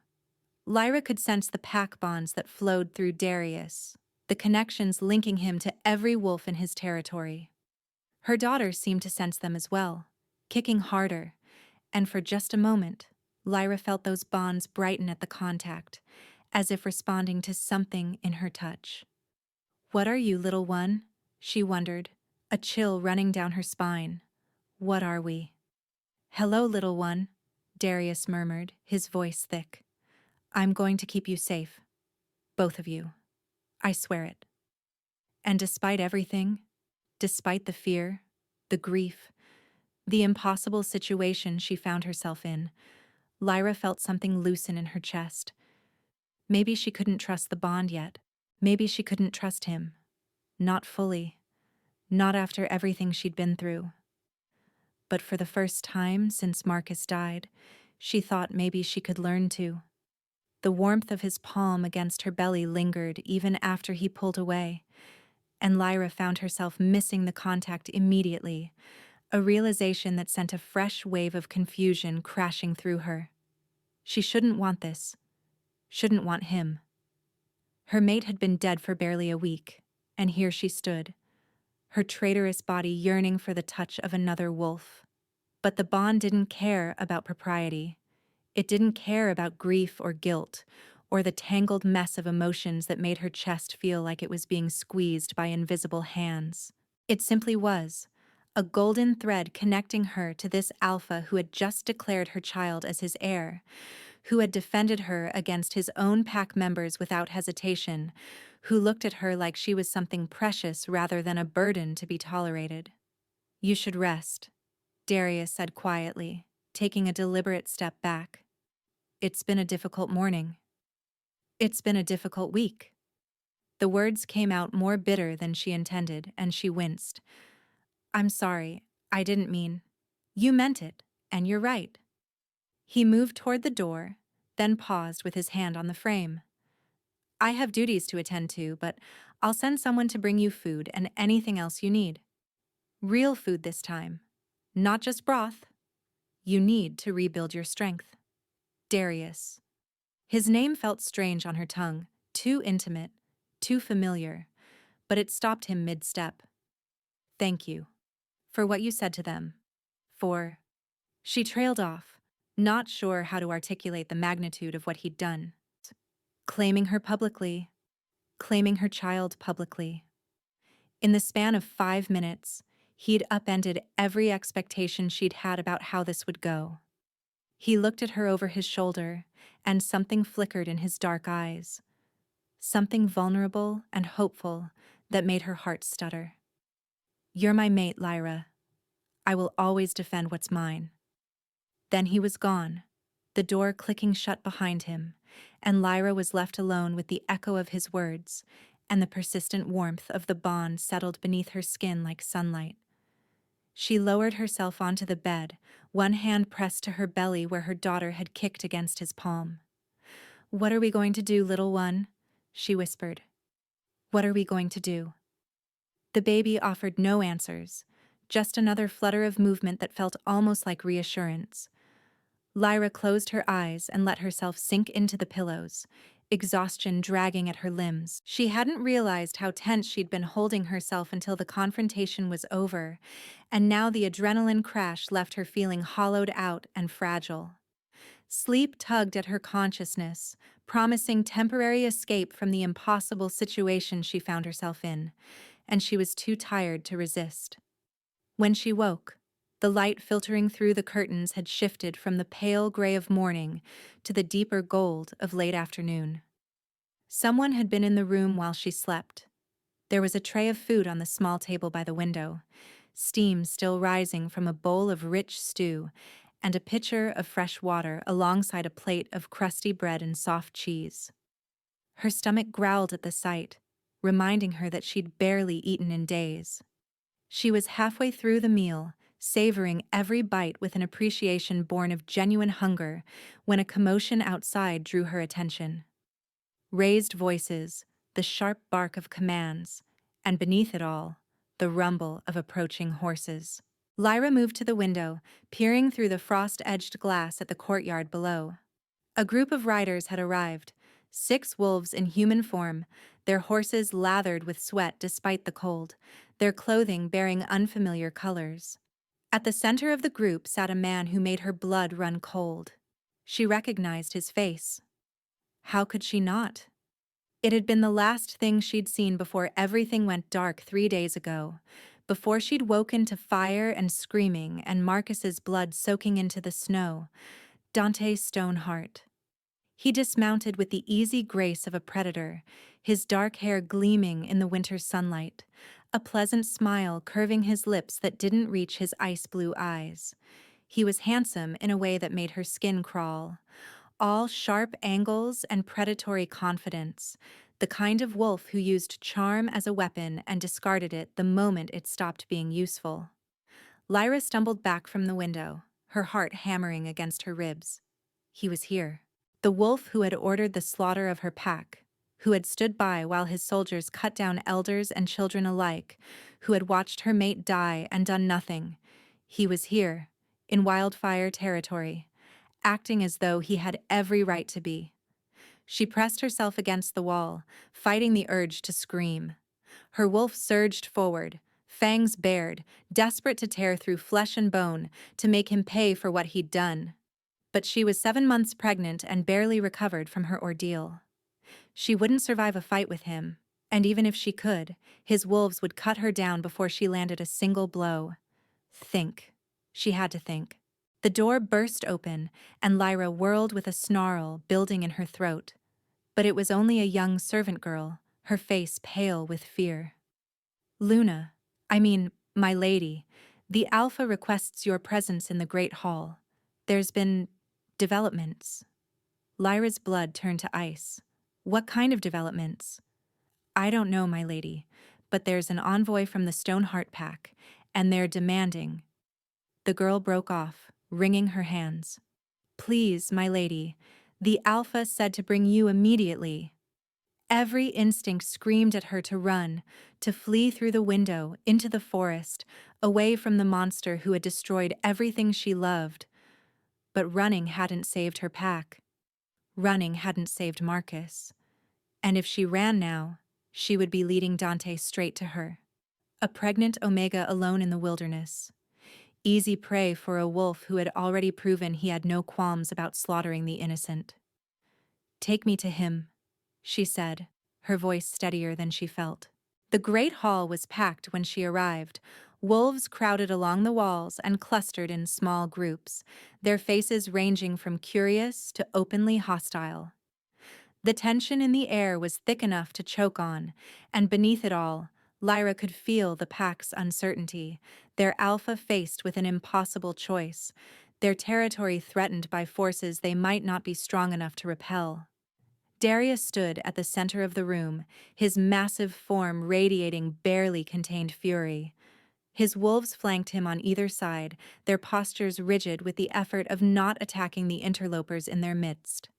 Lyra could sense the pack bonds that flowed through Darius, the connections linking him to every wolf in his territory. Her daughter seemed to sense them as well, kicking harder, and for just a moment, Lyra felt those bonds brighten at the contact, as if responding to something in her touch. What are you, little one? She wondered, a chill running down her spine. What are we? Hello, little one, Darius murmured, his voice thick. I'm going to keep you safe. Both of you. I swear it. And despite everything, despite the fear, the grief, the impossible situation she found herself in, Lyra felt something loosen in her chest. Maybe she couldn't trust the bond yet. Maybe she couldn't trust him. Not fully. Not after everything she'd been through. But for the first time since Marcus died, she thought maybe she could learn to. The warmth of his palm against her belly lingered even after he pulled away, and Lyra found herself missing the contact immediately, a realization that sent a fresh wave of confusion crashing through her. She shouldn't want this. shouldn't want him. Her mate had been dead for barely a week, and here she stood, her traitorous body yearning for the touch of another wolf. But the bond didn't care about propriety. It didn't care about grief or guilt, or the tangled mess of emotions that made her chest feel like it was being squeezed by invisible hands. It simply was, a golden thread connecting her to this alpha who had just declared her child as his heir, who had defended her against his own pack members without hesitation, who looked at her like she was something precious rather than a burden to be tolerated. "You should rest," Darius said quietly, taking a deliberate step back. "It's been a difficult morning. It's been a difficult week." The words came out more bitter than she intended, and she winced. "I'm sorry, I didn't mean." "You meant it, and you're right." He moved toward the door, then paused with his hand on the frame. "I have duties to attend to, but I'll send someone to bring you food and anything else you need. Real food this time, not just broth. You need to rebuild your strength." Darius. His name felt strange on her tongue, too intimate, too familiar, but it stopped him mid-step. "Thank you. For what you said to them. For—" She trailed off, not sure how to articulate the magnitude of what he'd done. Claiming her publicly, claiming her child publicly. In the span of 5 minutes, he'd upended every expectation she'd had about how this would go. He looked at her over his shoulder, and something flickered in his dark eyes. Something vulnerable and hopeful that made her heart stutter. "You're my mate, Lyra. I will always defend what's mine." Then he was gone, the door clicking shut behind him, and Lyra was left alone with the echo of his words, and the persistent warmth of the bond settled beneath her skin like sunlight. She lowered herself onto the bed, one hand pressed to her belly where her daughter had kicked against his palm. "What are we going to do, little one?" she whispered. "What are we going to do?" The baby offered no answers, just another flutter of movement that felt almost like reassurance. Lyra closed her eyes and let herself sink into the pillows, exhaustion dragging at her limbs. She hadn't realized how tense she'd been holding herself until the confrontation was over, and now the adrenaline crash left her feeling hollowed out and fragile. Sleep tugged at her consciousness, promising temporary escape from the impossible situation she found herself in, and she was too tired to resist. When she woke, the light filtering through the curtains had shifted from the pale gray of morning to the deeper gold of late afternoon. Someone had been in the room while she slept. There was a tray of food on the small table by the window, steam still rising from a bowl of rich stew, and a pitcher of fresh water alongside a plate of crusty bread and soft cheese. Her stomach growled at the sight, reminding her that she'd barely eaten in days. She was halfway through the meal, savoring every bite with an appreciation born of genuine hunger, when a commotion outside drew her attention. Raised voices, the sharp bark of commands, and beneath it all, the rumble of approaching horses. Lyra moved to the window, peering through the frost-edged glass at the courtyard below. A group of riders had arrived, 6 wolves in human form, their horses lathered with sweat despite the cold, their clothing bearing unfamiliar colors. At the center of the group sat a man who made her blood run cold. She recognized his face. How could she not? It had been the last thing she'd seen before everything went dark 3 days ago, before she'd woken to fire and screaming and Marcus's blood soaking into the snow. Dante Stoneheart. He dismounted with the easy grace of a predator, his dark hair gleaming in the winter sunlight, a pleasant smile curving his lips that didn't reach his ice-blue eyes. He was handsome in a way that made her skin crawl. All sharp angles and predatory confidence, the kind of wolf who used charm as a weapon and discarded it the moment it stopped being useful. Lyra stumbled back from the window, her heart hammering against her ribs. He was here. The wolf who had ordered the slaughter of her pack, who had stood by while his soldiers cut down elders and children alike, who had watched her mate die and done nothing. He was here, in wildfire territory, acting as though he had every right to be. She pressed herself against the wall, fighting the urge to scream. Her wolf surged forward, fangs bared, desperate to tear through flesh and bone, to make him pay for what he'd done. But she was 7 months pregnant and barely recovered from her ordeal. She wouldn't survive a fight with him, and even if she could, his wolves would cut her down before she landed a single blow. Think. She had to think. The door burst open, and Lyra whirled with a snarl building in her throat. But it was only a young servant girl, her face pale with fear. Luna, my lady, the Alpha requests your presence in the Great Hall. There's been developments. Lyra's blood turned to ice. What kind of developments? I don't know, my lady, but there's an envoy from the Stoneheart Pack, and they're demanding. The girl broke off, wringing her hands. Please, my lady, the Alpha said to bring you immediately. Every instinct screamed at her to run, to flee through the window, into the forest, away from the monster who had destroyed everything she loved. But running hadn't saved her pack. Running hadn't saved Marcus. And if she ran now, she would be leading Dante straight to her. A pregnant Omega alone in the wilderness. Easy prey for a wolf who had already proven he had no qualms about slaughtering the innocent. Take me to him, she said, her voice steadier than she felt. The great hall was packed when she arrived. Wolves crowded along the walls and clustered in small groups, their faces ranging from curious to openly hostile. The tension in the air was thick enough to choke on, and beneath it all, Lyra could feel the pack's uncertainty, their alpha faced with an impossible choice, their territory threatened by forces they might not be strong enough to repel. Darius stood at the center of the room, his massive form radiating barely contained fury. His wolves flanked him on either side, their postures rigid with the effort of not attacking the interlopers in their midst.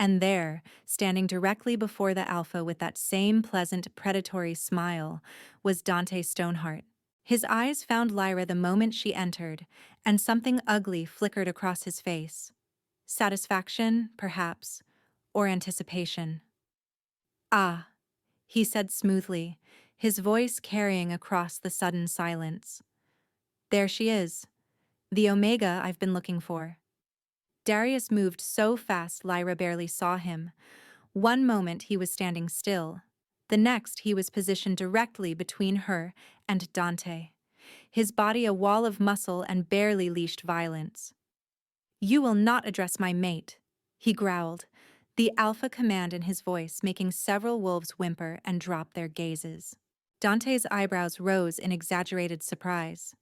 And there, standing directly before the Alpha with that same pleasant, predatory smile, was Dante Stoneheart. His eyes found Lyra the moment she entered, and something ugly flickered across his face. Satisfaction, perhaps, or anticipation. Ah, he said smoothly, his voice carrying across the sudden silence. There she is, the Omega I've been looking for. Darius moved so fast Lyra barely saw him. One moment he was standing still. The next he was positioned directly between her and Dante, his body a wall of muscle and barely leashed violence. You will not address my mate, he growled, the alpha command in his voice making several wolves whimper and drop their gazes. Dante's eyebrows rose in exaggerated surprise.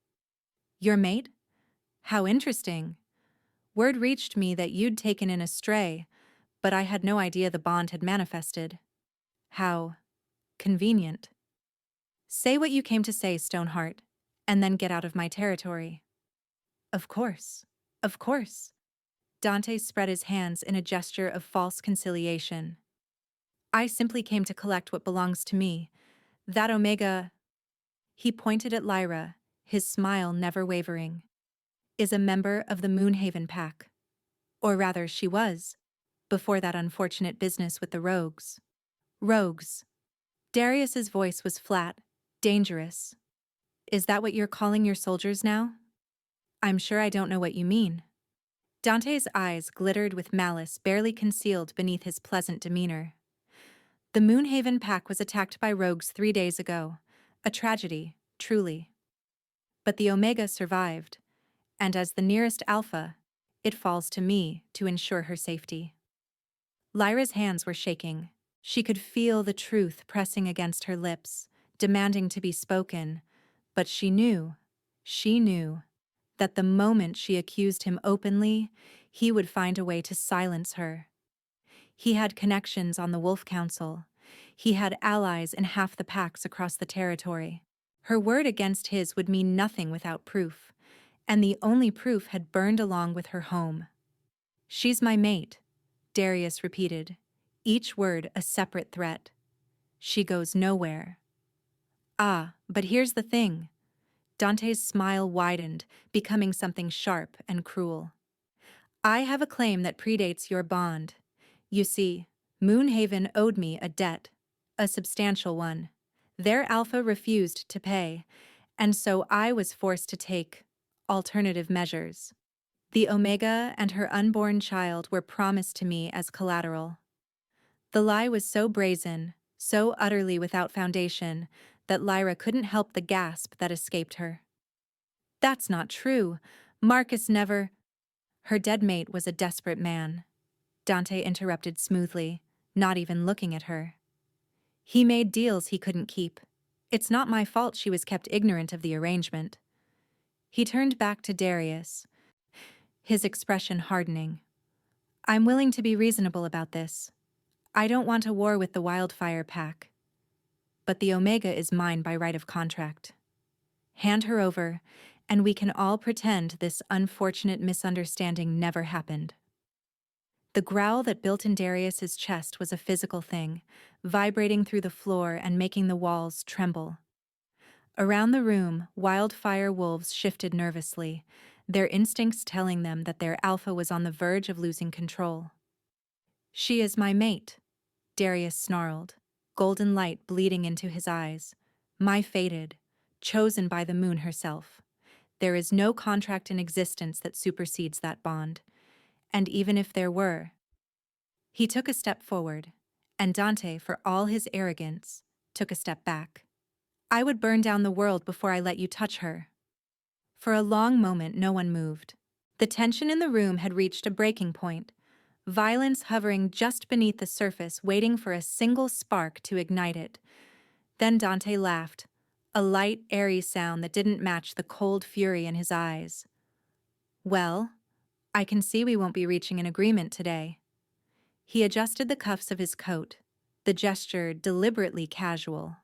Your mate? How interesting. Word reached me that you'd taken in a stray, but I had no idea the bond had manifested. How convenient. Say what you came to say, Stoneheart, and then get out of my territory. Of course, of course. Dante spread his hands in a gesture of false conciliation. I simply came to collect what belongs to me. That Omega, he pointed at Lyra, his smile never wavering, is a member of the Moonhaven Pack. Or rather, she was, before that unfortunate business with the rogues. Rogues. Darius's voice was flat, dangerous. Is that what you're calling your soldiers now? I'm sure I don't know what you mean. Dante's eyes glittered with malice barely concealed beneath his pleasant demeanor. The Moonhaven Pack was attacked by rogues 3 days ago. A tragedy, truly. But the Omega survived, and as the nearest Alpha, it falls to me to ensure her safety. Lyra's hands were shaking. She could feel the truth pressing against her lips, demanding to be spoken, but she knew that the moment she accused him openly, he would find a way to silence her. He had connections on the Wolf Council. He had allies in half the packs across the territory. Her word against his would mean nothing without proof, and the only proof had burned along with her home. She's my mate, Darius repeated, each word a separate threat. She goes nowhere. Ah, but here's the thing. Dante's smile widened, becoming something sharp and cruel. I have a claim that predates your bond. You see, Moonhaven owed me a debt, a substantial one. Their alpha refused to pay, and so I was forced to take alternative measures. The Omega and her unborn child were promised to me as collateral. The lie was so brazen, so utterly without foundation, that Lyra couldn't help the gasp that escaped her. That's not true. Marcus never— Her dead mate was a desperate man, Dante interrupted smoothly, not even looking at her. He made deals he couldn't keep. It's not my fault she was kept ignorant of the arrangement. He turned back to Darius, his expression hardening. I'm willing to be reasonable about this. I don't want a war with the Wildfire Pack. But the Omega is mine by right of contract. Hand her over, and we can all pretend this unfortunate misunderstanding never happened. The growl that built in Darius's chest was a physical thing, vibrating through the floor and making the walls tremble. Around the room, wildfire wolves shifted nervously, their instincts telling them that their alpha was on the verge of losing control. She is my mate, Darius snarled, golden light bleeding into his eyes. My fated, chosen by the moon herself. There is no contract in existence that supersedes that bond. And even if there were— He took a step forward, and Dante, for all his arrogance, took a step back. I would burn down the world before I let you touch her. For a long moment no one moved. The tension in the room had reached a breaking point, violence hovering just beneath the surface, waiting for a single spark to ignite it. Then Dante laughed, a light, airy sound that didn't match the cold fury in his eyes. Well, I can see we won't be reaching an agreement today. He adjusted the cuffs of his coat, the gesture deliberately casual.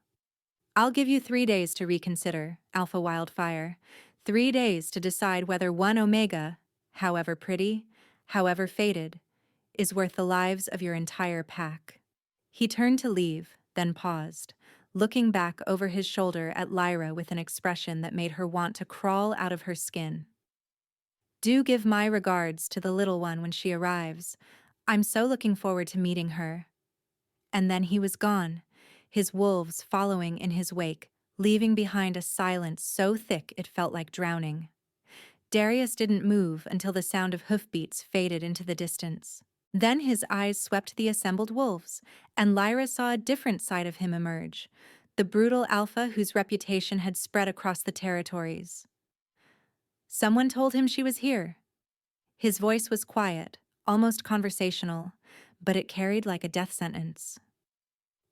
I'll give you 3 days to reconsider, Alpha Wildfire. 3 days to decide whether one Omega, however pretty, however fated, is worth the lives of your entire pack. He turned to leave, then paused, looking back over his shoulder at Lyra with an expression that made her want to crawl out of her skin. Do give my regards to the little one when she arrives. I'm so looking forward to meeting her. And then he was gone, his wolves following in his wake, leaving behind a silence so thick it felt like drowning. Darius didn't move until the sound of hoofbeats faded into the distance. Then his eyes swept the assembled wolves, and Lyra saw a different side of him emerge, the brutal alpha whose reputation had spread across the territories. Someone told him she was here. His voice was quiet, almost conversational, but it carried like a death sentence.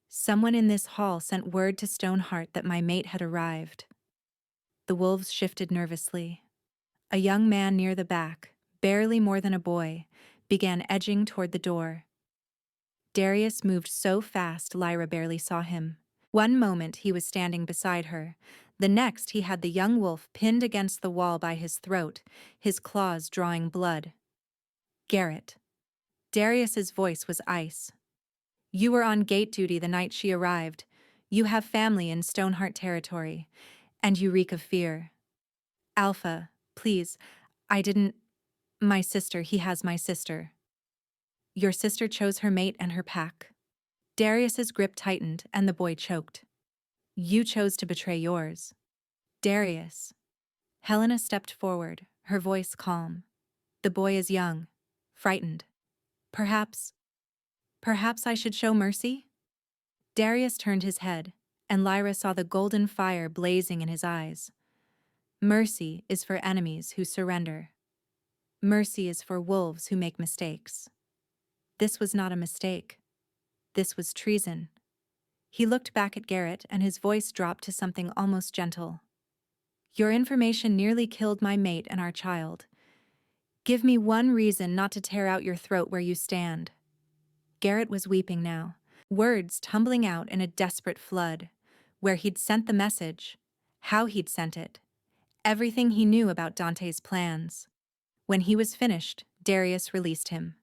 Someone in this hall sent word to Stoneheart that my mate had arrived. The wolves shifted nervously. A young man near the back, barely more than a boy, began edging toward the door. Darius moved so fast Lyra barely saw him. One moment he was standing beside her. The next he had the young wolf pinned against the wall by his throat, his claws drawing blood. Garrett. Darius's voice was ice. You were on gate duty the night she arrived. You have family in Stoneheart territory, and you reek of fear. Alpha, please, I didn't— My sister, he has my sister. Your sister chose her mate and her pack. Darius's grip tightened and the boy choked. You chose to betray yours. Darius. Helena stepped forward, her voice calm. The boy is young, frightened. Perhaps I should show mercy? Darius turned his head, and Lyra saw the golden fire blazing in his eyes. Mercy is for enemies who surrender. Mercy is for wolves who make mistakes. This was not a mistake. This was treason. He looked back at Garrett, and his voice dropped to something almost gentle. Your information nearly killed my mate and our child. Give me one reason not to tear out your throat where you stand. Garrett was weeping now, words tumbling out in a desperate flood. Where he'd sent the message, how he'd sent it, everything he knew about Dante's plans. When he was finished, Darius released him.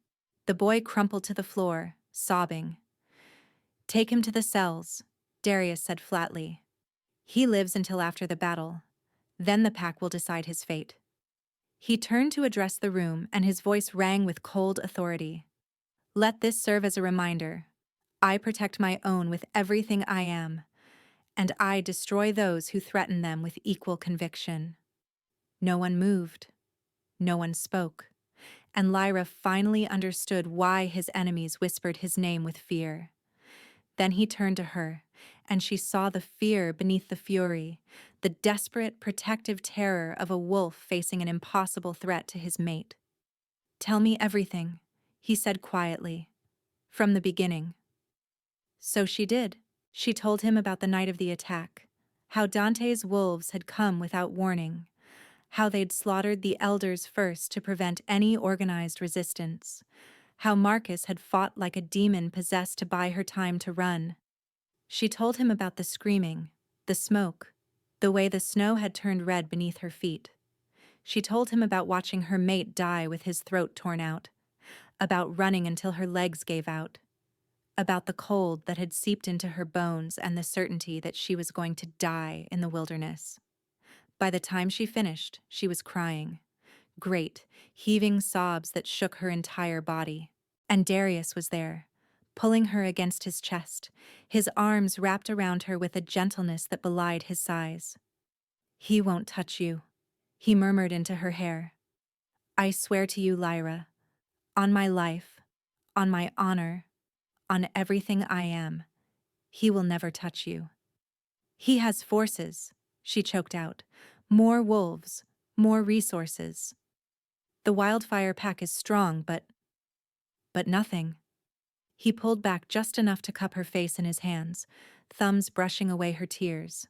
The boy crumpled to the floor, sobbing. Take him to the cells, Darius said flatly. He lives until after the battle. Then the pack will decide his fate. He turned to address the room, and his voice rang with cold authority. Let this serve as a reminder. I protect my own with everything I am, and I destroy those who threaten them with equal conviction." No one moved. No one spoke. And Lyra finally understood why his enemies whispered his name with fear. Then he turned to her, and she saw the fear beneath the fury, the desperate, protective terror of a wolf facing an impossible threat to his mate. "Tell me everything," he said quietly, "from the beginning." So she did. She told him about the night of the attack, how Dante's wolves had come without warning, how they'd slaughtered the elders first to prevent any organized resistance, how Marcus had fought like a demon possessed to buy her time to run. She told him about the screaming, the smoke, the way the snow had turned red beneath her feet. She told him about watching her mate die with his throat torn out, about running until her legs gave out, about the cold that had seeped into her bones and the certainty that she was going to die in the wilderness. By the time she finished, she was crying. Great, heaving sobs that shook her entire body. And Darius was there, pulling her against his chest, his arms wrapped around her with a gentleness that belied his size. "He won't touch you," he murmured into her hair. "I swear to you, Lyra, on my life, on my honor, on everything I am, he will never touch you." "He has forces," she choked out. "More wolves, more resources. The wildfire pack is strong, but nothing." He pulled back just enough to cup her face in his hands, thumbs brushing away her tears.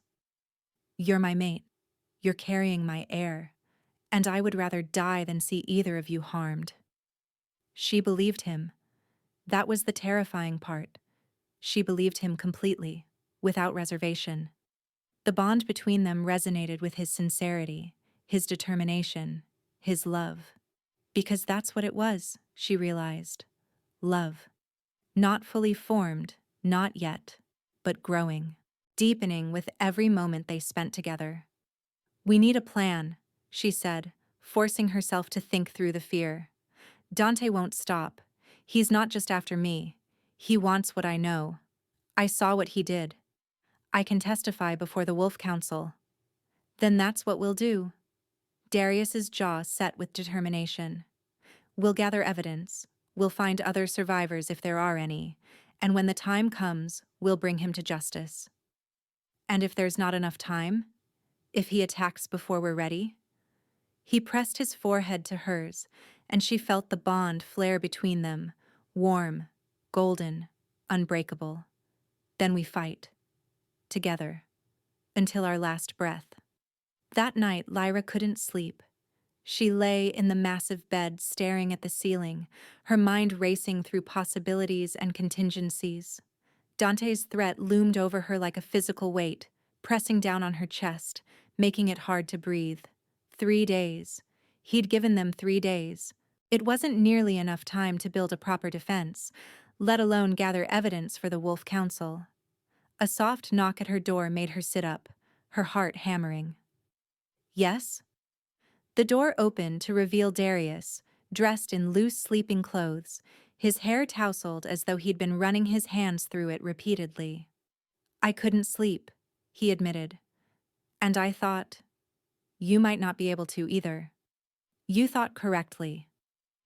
"You're my mate. You're carrying my heir, and I would rather die than see either of you harmed." She believed him. That was the terrifying part. She believed him completely, without reservation. The bond between them resonated with his sincerity, his determination, his love. Because that's what it was, she realized. Love. Not fully formed, not yet, but growing, deepening with every moment they spent together. "We need a plan," she said, forcing herself to think through the fear. "Dante won't stop. He's not just after me. He wants what I know. I saw what he did. I can testify before the Wolf Council." "Then that's what we'll do." Darius's jaw set with determination. "We'll gather evidence. We'll find other survivors if there are any. And when the time comes, we'll bring him to justice." "And if there's not enough time? If he attacks before we're ready?" He pressed his forehead to hers, and she felt the bond flare between them, warm, golden, unbreakable. "Then we fight. Together. Until our last breath." That night, Lyra couldn't sleep. She lay in the massive bed staring at the ceiling, her mind racing through possibilities and contingencies. Dante's threat loomed over her like a physical weight, pressing down on her chest, making it hard to breathe. 3 days. He'd given them 3 days. It wasn't nearly enough time to build a proper defense, let alone gather evidence for the Wolf Council. A soft knock at her door made her sit up, her heart hammering. "Yes?" The door opened to reveal Darius, dressed in loose sleeping clothes, his hair tousled as though he'd been running his hands through it repeatedly. "I couldn't sleep," he admitted. "And I thought, you might not be able to either." "You thought correctly."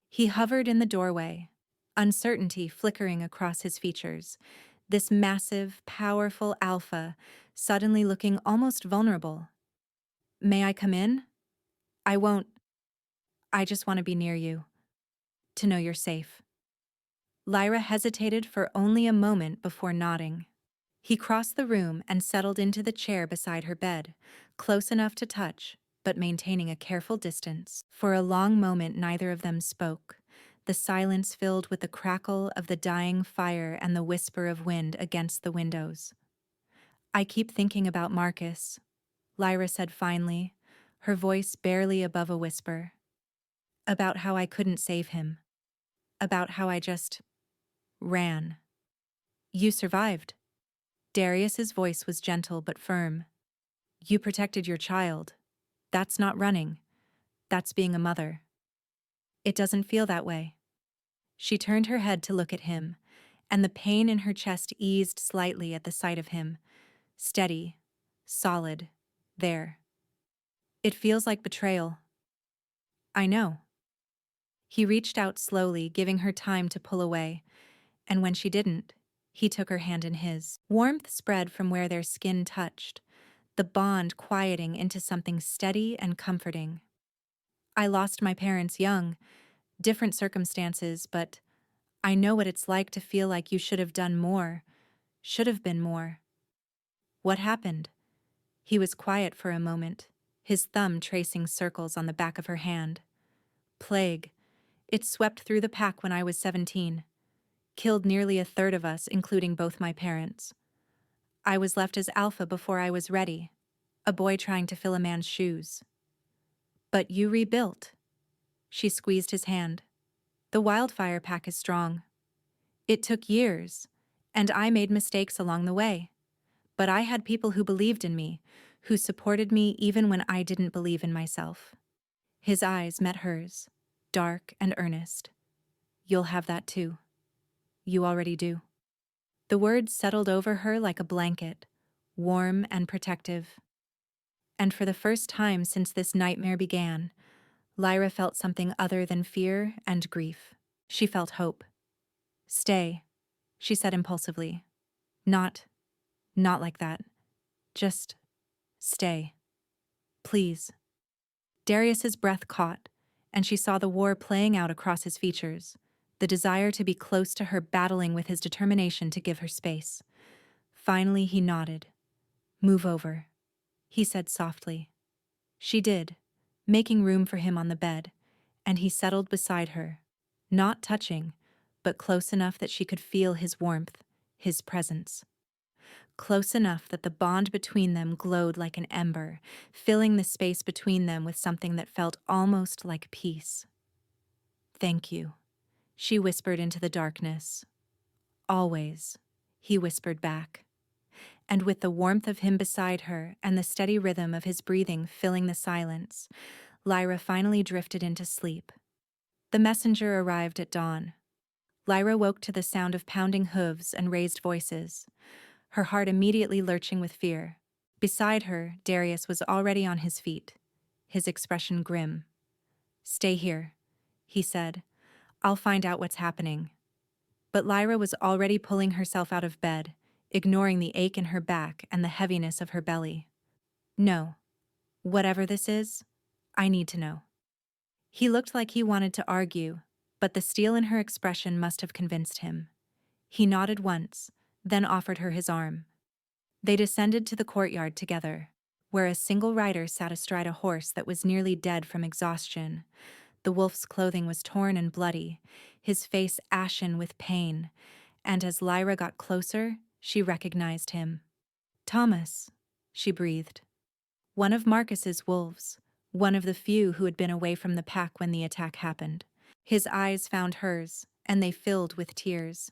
He hovered in the doorway, uncertainty flickering across his features, this massive, powerful alpha suddenly looking almost vulnerable. "May I come in? I won't. I just want to be near you. To know you're safe." Lyra hesitated for only a moment before nodding. He crossed the room and settled into the chair beside her bed, close enough to touch, but maintaining a careful distance. For a long moment neither of them spoke, the silence filled with the crackle of the dying fire and the whisper of wind against the windows. "I keep thinking about Marcus," Lyra said finally, her voice barely above a whisper. "About how I couldn't save him. About how I just ran." "You survived." Darius's voice was gentle but firm. "You protected your child. That's not running. That's being a mother." "It doesn't feel that way." She turned her head to look at him, and the pain in her chest eased slightly at the sight of him. Steady, solid, there. It feels like betrayal. I know. He reached out slowly, giving her time to pull away, and when she didn't, he took her hand in his. Warmth spread from where their skin touched, the bond quieting into something steady and comforting. I lost my parents young, different circumstances, but I know what it's like to feel like you should have done more, should have been more. What happened? He was quiet for a moment, his thumb tracing circles on the back of her hand. Plague. It swept through the pack when I was 17. Killed nearly a third of us, including both my parents. I was left as alpha before I was ready, a boy trying to fill a man's shoes. But you rebuilt. She squeezed his hand. The wildfire pack is strong. It took years, and I made mistakes along the way. But I had people who believed in me, who supported me even when I didn't believe in myself. His eyes met hers, dark and earnest. You'll have that too. You already do. The words settled over her like a blanket, warm and protective. And for the first time since this nightmare began, Lyra felt something other than fear and grief. She felt hope. Stay, she said impulsively. Not like that. Just stay. Please. Darius's breath caught, and she saw the war playing out across his features, the desire to be close to her battling with his determination to give her space. Finally, he nodded. Move over, he said softly. She did, making room for him on the bed, and he settled beside her, not touching, but close enough that she could feel his warmth, his presence. Close enough that the bond between them glowed like an ember, filling the space between them with something that felt almost like peace. Thank you, she whispered into the darkness. Always, he whispered back. And with the warmth of him beside her and the steady rhythm of his breathing filling the silence, Lyra finally drifted into sleep. The messenger arrived at dawn. Lyra woke to the sound of pounding hooves and raised voices, her heart immediately lurching with fear. Beside her, Darius was already on his feet, his expression grim. Stay here, he said. I'll find out what's happening. But Lyra was already pulling herself out of bed, ignoring the ache in her back and the heaviness of her belly. No. Whatever this is, I need to know. He looked like he wanted to argue, but the steel in her expression must have convinced him. He nodded once, then offered her his arm. They descended to the courtyard together, where a single rider sat astride a horse that was nearly dead from exhaustion. The wolf's clothing was torn and bloody, his face ashen with pain, and as Lyra got closer, she recognized him. Thomas, she breathed. One of Marcus's wolves, one of the few who had been away from the pack when the attack happened. His eyes found hers, and they filled with tears.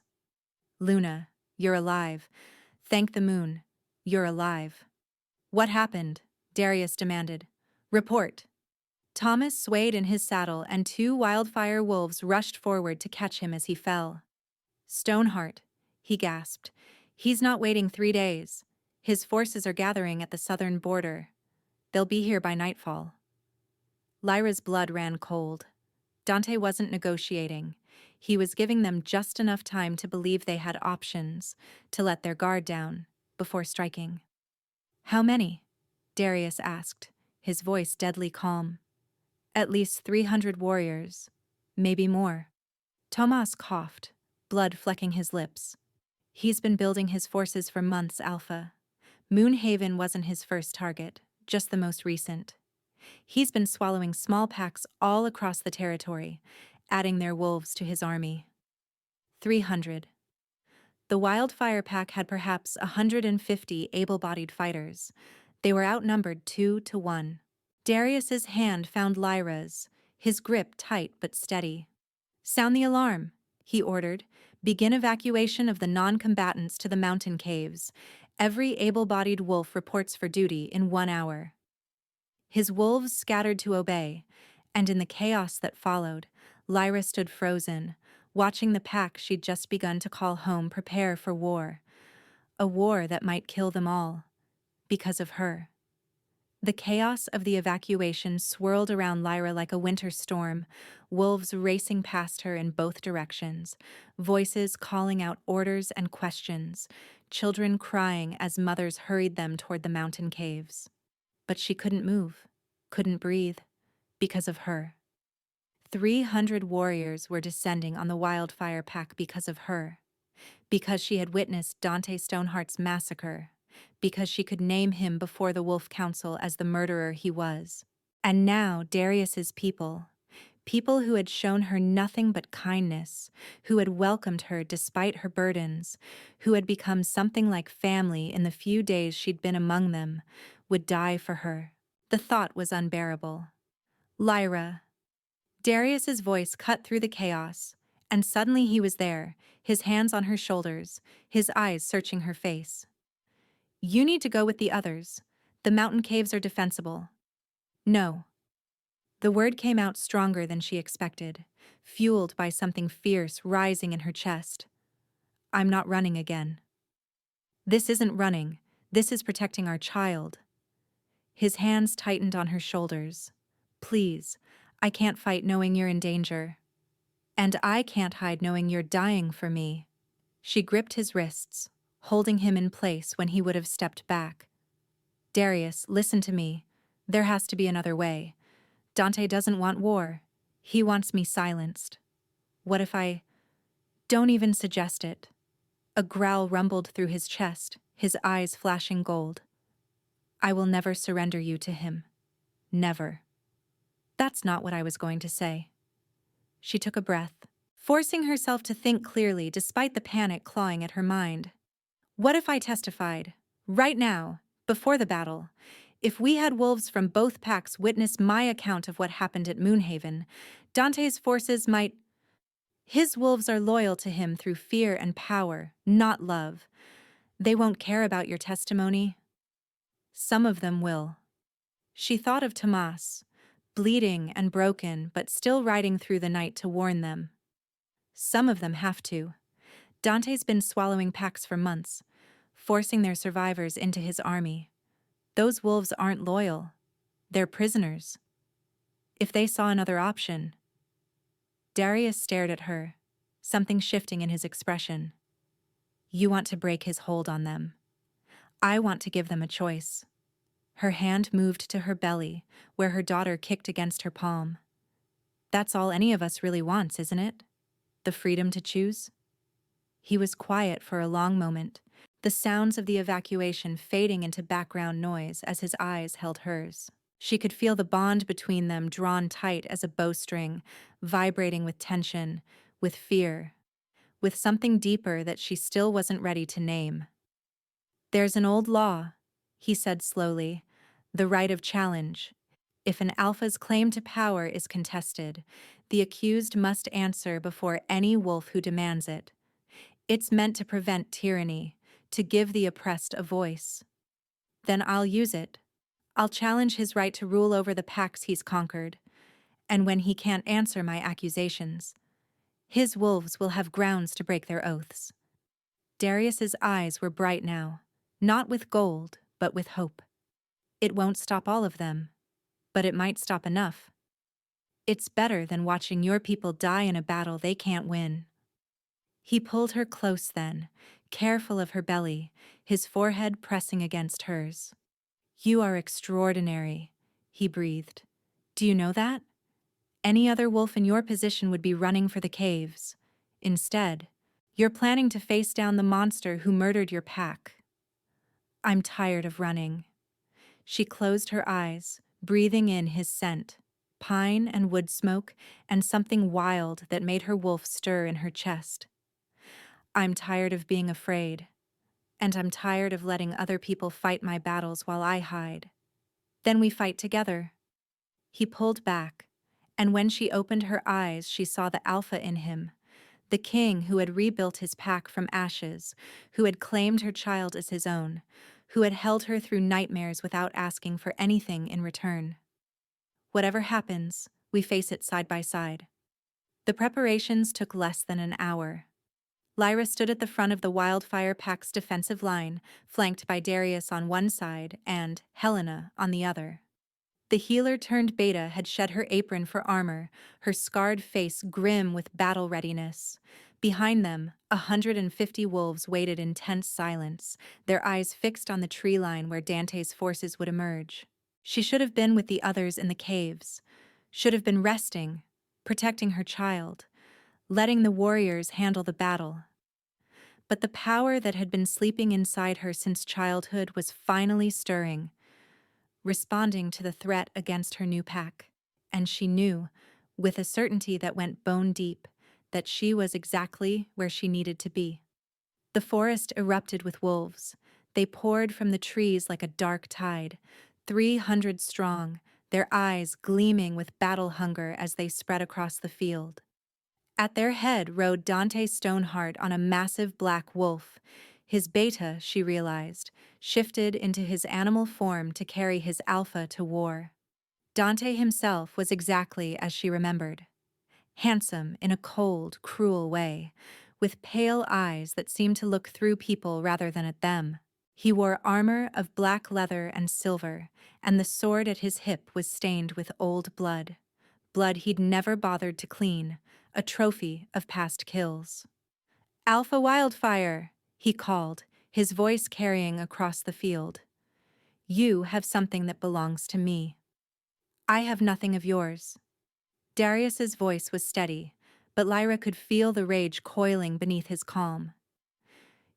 Luna, you're alive. Thank the moon. You're alive. What happened? Darius demanded. Report. Thomas swayed in his saddle and two wildfire wolves rushed forward to catch him as he fell. Stoneheart, he gasped. He's not waiting 3 days. His forces are gathering at the southern border. They'll be here by nightfall. Lyra's blood ran cold. Dante wasn't negotiating. He was giving them just enough time to believe they had options, to let their guard down, before striking. How many? Darius asked, his voice deadly calm. At least 300 warriors, maybe more. Tomas coughed, blood flecking his lips. He's been building his forces for months, Alpha. Moonhaven wasn't his first target, just the most recent. He's been swallowing small packs all across the territory, adding their wolves to his army. 300. The Wildfire Pack had perhaps 150 able-bodied fighters. They were outnumbered 2-1. Darius's hand found Lyra's, his grip tight but steady. Sound the alarm, he ordered. Begin evacuation of the non-combatants to the mountain caves. Every able-bodied wolf reports for duty in 1 hour. His wolves scattered to obey, and in the chaos that followed, Lyra stood frozen, watching the pack she'd just begun to call home prepare for war, a war that might kill them all, because of her. The chaos of the evacuation swirled around Lyra like a winter storm, wolves racing past her in both directions, voices calling out orders and questions, children crying as mothers hurried them toward the mountain caves. But she couldn't move, couldn't breathe, because of her. 300 warriors were descending on the wildfire pack because of her, because she had witnessed Dante Stoneheart's massacre, because she could name him before the Wolf Council as the murderer he was. And now Darius's people, people who had shown her nothing but kindness, who had welcomed her despite her burdens, who had become something like family in the few days she'd been among them, would die for her. The thought was unbearable. Lyra. Darius's voice cut through the chaos, and suddenly he was there, his hands on her shoulders, his eyes searching her face. You need to go with the others. The mountain caves are defensible. No. The word came out stronger than she expected, fueled by something fierce rising in her chest. I'm not running again. This isn't running. This is protecting our child. His hands tightened on her shoulders. Please, I can't fight knowing you're in danger. And I can't hide knowing you're dying for me. She gripped his wrists, holding him in place when he would have stepped back. Darius, listen to me. There has to be another way. Dante doesn't want war. He wants me silenced. What if I... Don't even suggest it. A growl rumbled through his chest, his eyes flashing gold. I will never surrender you to him. Never. That's not what I was going to say. She took a breath, forcing herself to think clearly despite the panic clawing at her mind. What if I testified, right now, before the battle? If we had wolves from both packs witness my account of what happened at Moonhaven, Dante's forces might... His wolves are loyal to him through fear and power, not love. They won't care about your testimony. Some of them will. She thought of Tomas, bleeding and broken, but still riding through the night to warn them. Some of them have to. Dante's been swallowing packs for months, forcing their survivors into his army. Those wolves aren't loyal. They're prisoners. If they saw another option... Darius stared at her, something shifting in his expression. You want to break his hold on them. I want to give them a choice. Her hand moved to her belly, where her daughter kicked against her palm. That's all any of us really wants, isn't it? The freedom to choose? He was quiet for a long moment, the sounds of the evacuation fading into background noise as his eyes held hers. She could feel the bond between them drawn tight as a bowstring, vibrating with tension, with fear, with something deeper that she still wasn't ready to name. There's an old law, he said slowly, the right of challenge. If an alpha's claim to power is contested, the accused must answer before any wolf who demands it. It's meant to prevent tyranny, to give the oppressed a voice. Then I'll use it. I'll challenge his right to rule over the packs he's conquered, and when he can't answer my accusations, his wolves will have grounds to break their oaths. Darius's eyes were bright now, not with gold, but with hope. It won't stop all of them, but it might stop enough. It's better than watching your people die in a battle they can't win. He pulled her close then, careful of her belly, his forehead pressing against hers. You are extraordinary, he breathed. Do you know that? Any other wolf in your position would be running for the caves. Instead, you're planning to face down the monster who murdered your pack. I'm tired of running. She closed her eyes, breathing in his scent, pine and wood smoke, and something wild that made her wolf stir in her chest. I'm tired of being afraid, and I'm tired of letting other people fight my battles while I hide. Then we fight together. He pulled back, and when she opened her eyes, she saw the alpha in him, the king who had rebuilt his pack from ashes, who had claimed her child as his own, who had held her through nightmares without asking for anything in return. Whatever happens, we face it side by side. The preparations took less than an hour. Lyra stood at the front of the Wildfire Pack's defensive line, flanked by Darius on one side and Helena on the other. The healer-turned-beta had shed her apron for armor, her scarred face grim with battle readiness. Behind them, 150 wolves waited in tense silence, their eyes fixed on the tree line where Dante's forces would emerge. She should have been with the others in the caves, should have been resting, protecting her child, letting the warriors handle the battle. But the power that had been sleeping inside her since childhood was finally stirring, responding to the threat against her new pack. And she knew, with a certainty that went bone deep, that she was exactly where she needed to be. The forest erupted with wolves. They poured from the trees like a dark tide, 300 strong, their eyes gleaming with battle hunger as they spread across the field. At their head rode Dante Stoneheart on a massive black wolf. His beta, she realized, shifted into his animal form to carry his alpha to war. Dante himself was exactly as she remembered. Handsome in a cold, cruel way, with pale eyes that seemed to look through people rather than at them. He wore armor of black leather and silver, and the sword at his hip was stained with old blood. Blood he'd never bothered to clean, a trophy of past kills. "Alpha Wildfire," he called, his voice carrying across the field. "You have something that belongs to me. I have nothing of yours." Darius's voice was steady, but Lyra could feel the rage coiling beneath his calm.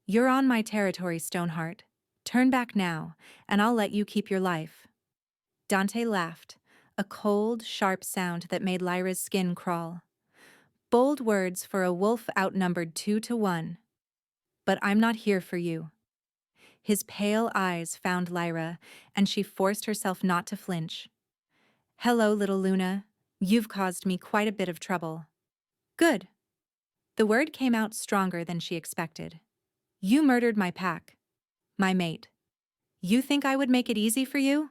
"You're on my territory, Stoneheart. Turn back now, and I'll let you keep your life." Dante laughed, a cold, sharp sound that made Lyra's skin crawl. Bold words for a wolf outnumbered 2-1. "But I'm not here for you." His pale eyes found Lyra, and she forced herself not to flinch. "Hello, little Luna. You've caused me quite a bit of trouble." "Good." The word came out stronger than she expected. "You murdered my pack. My mate. You think I would make it easy for you?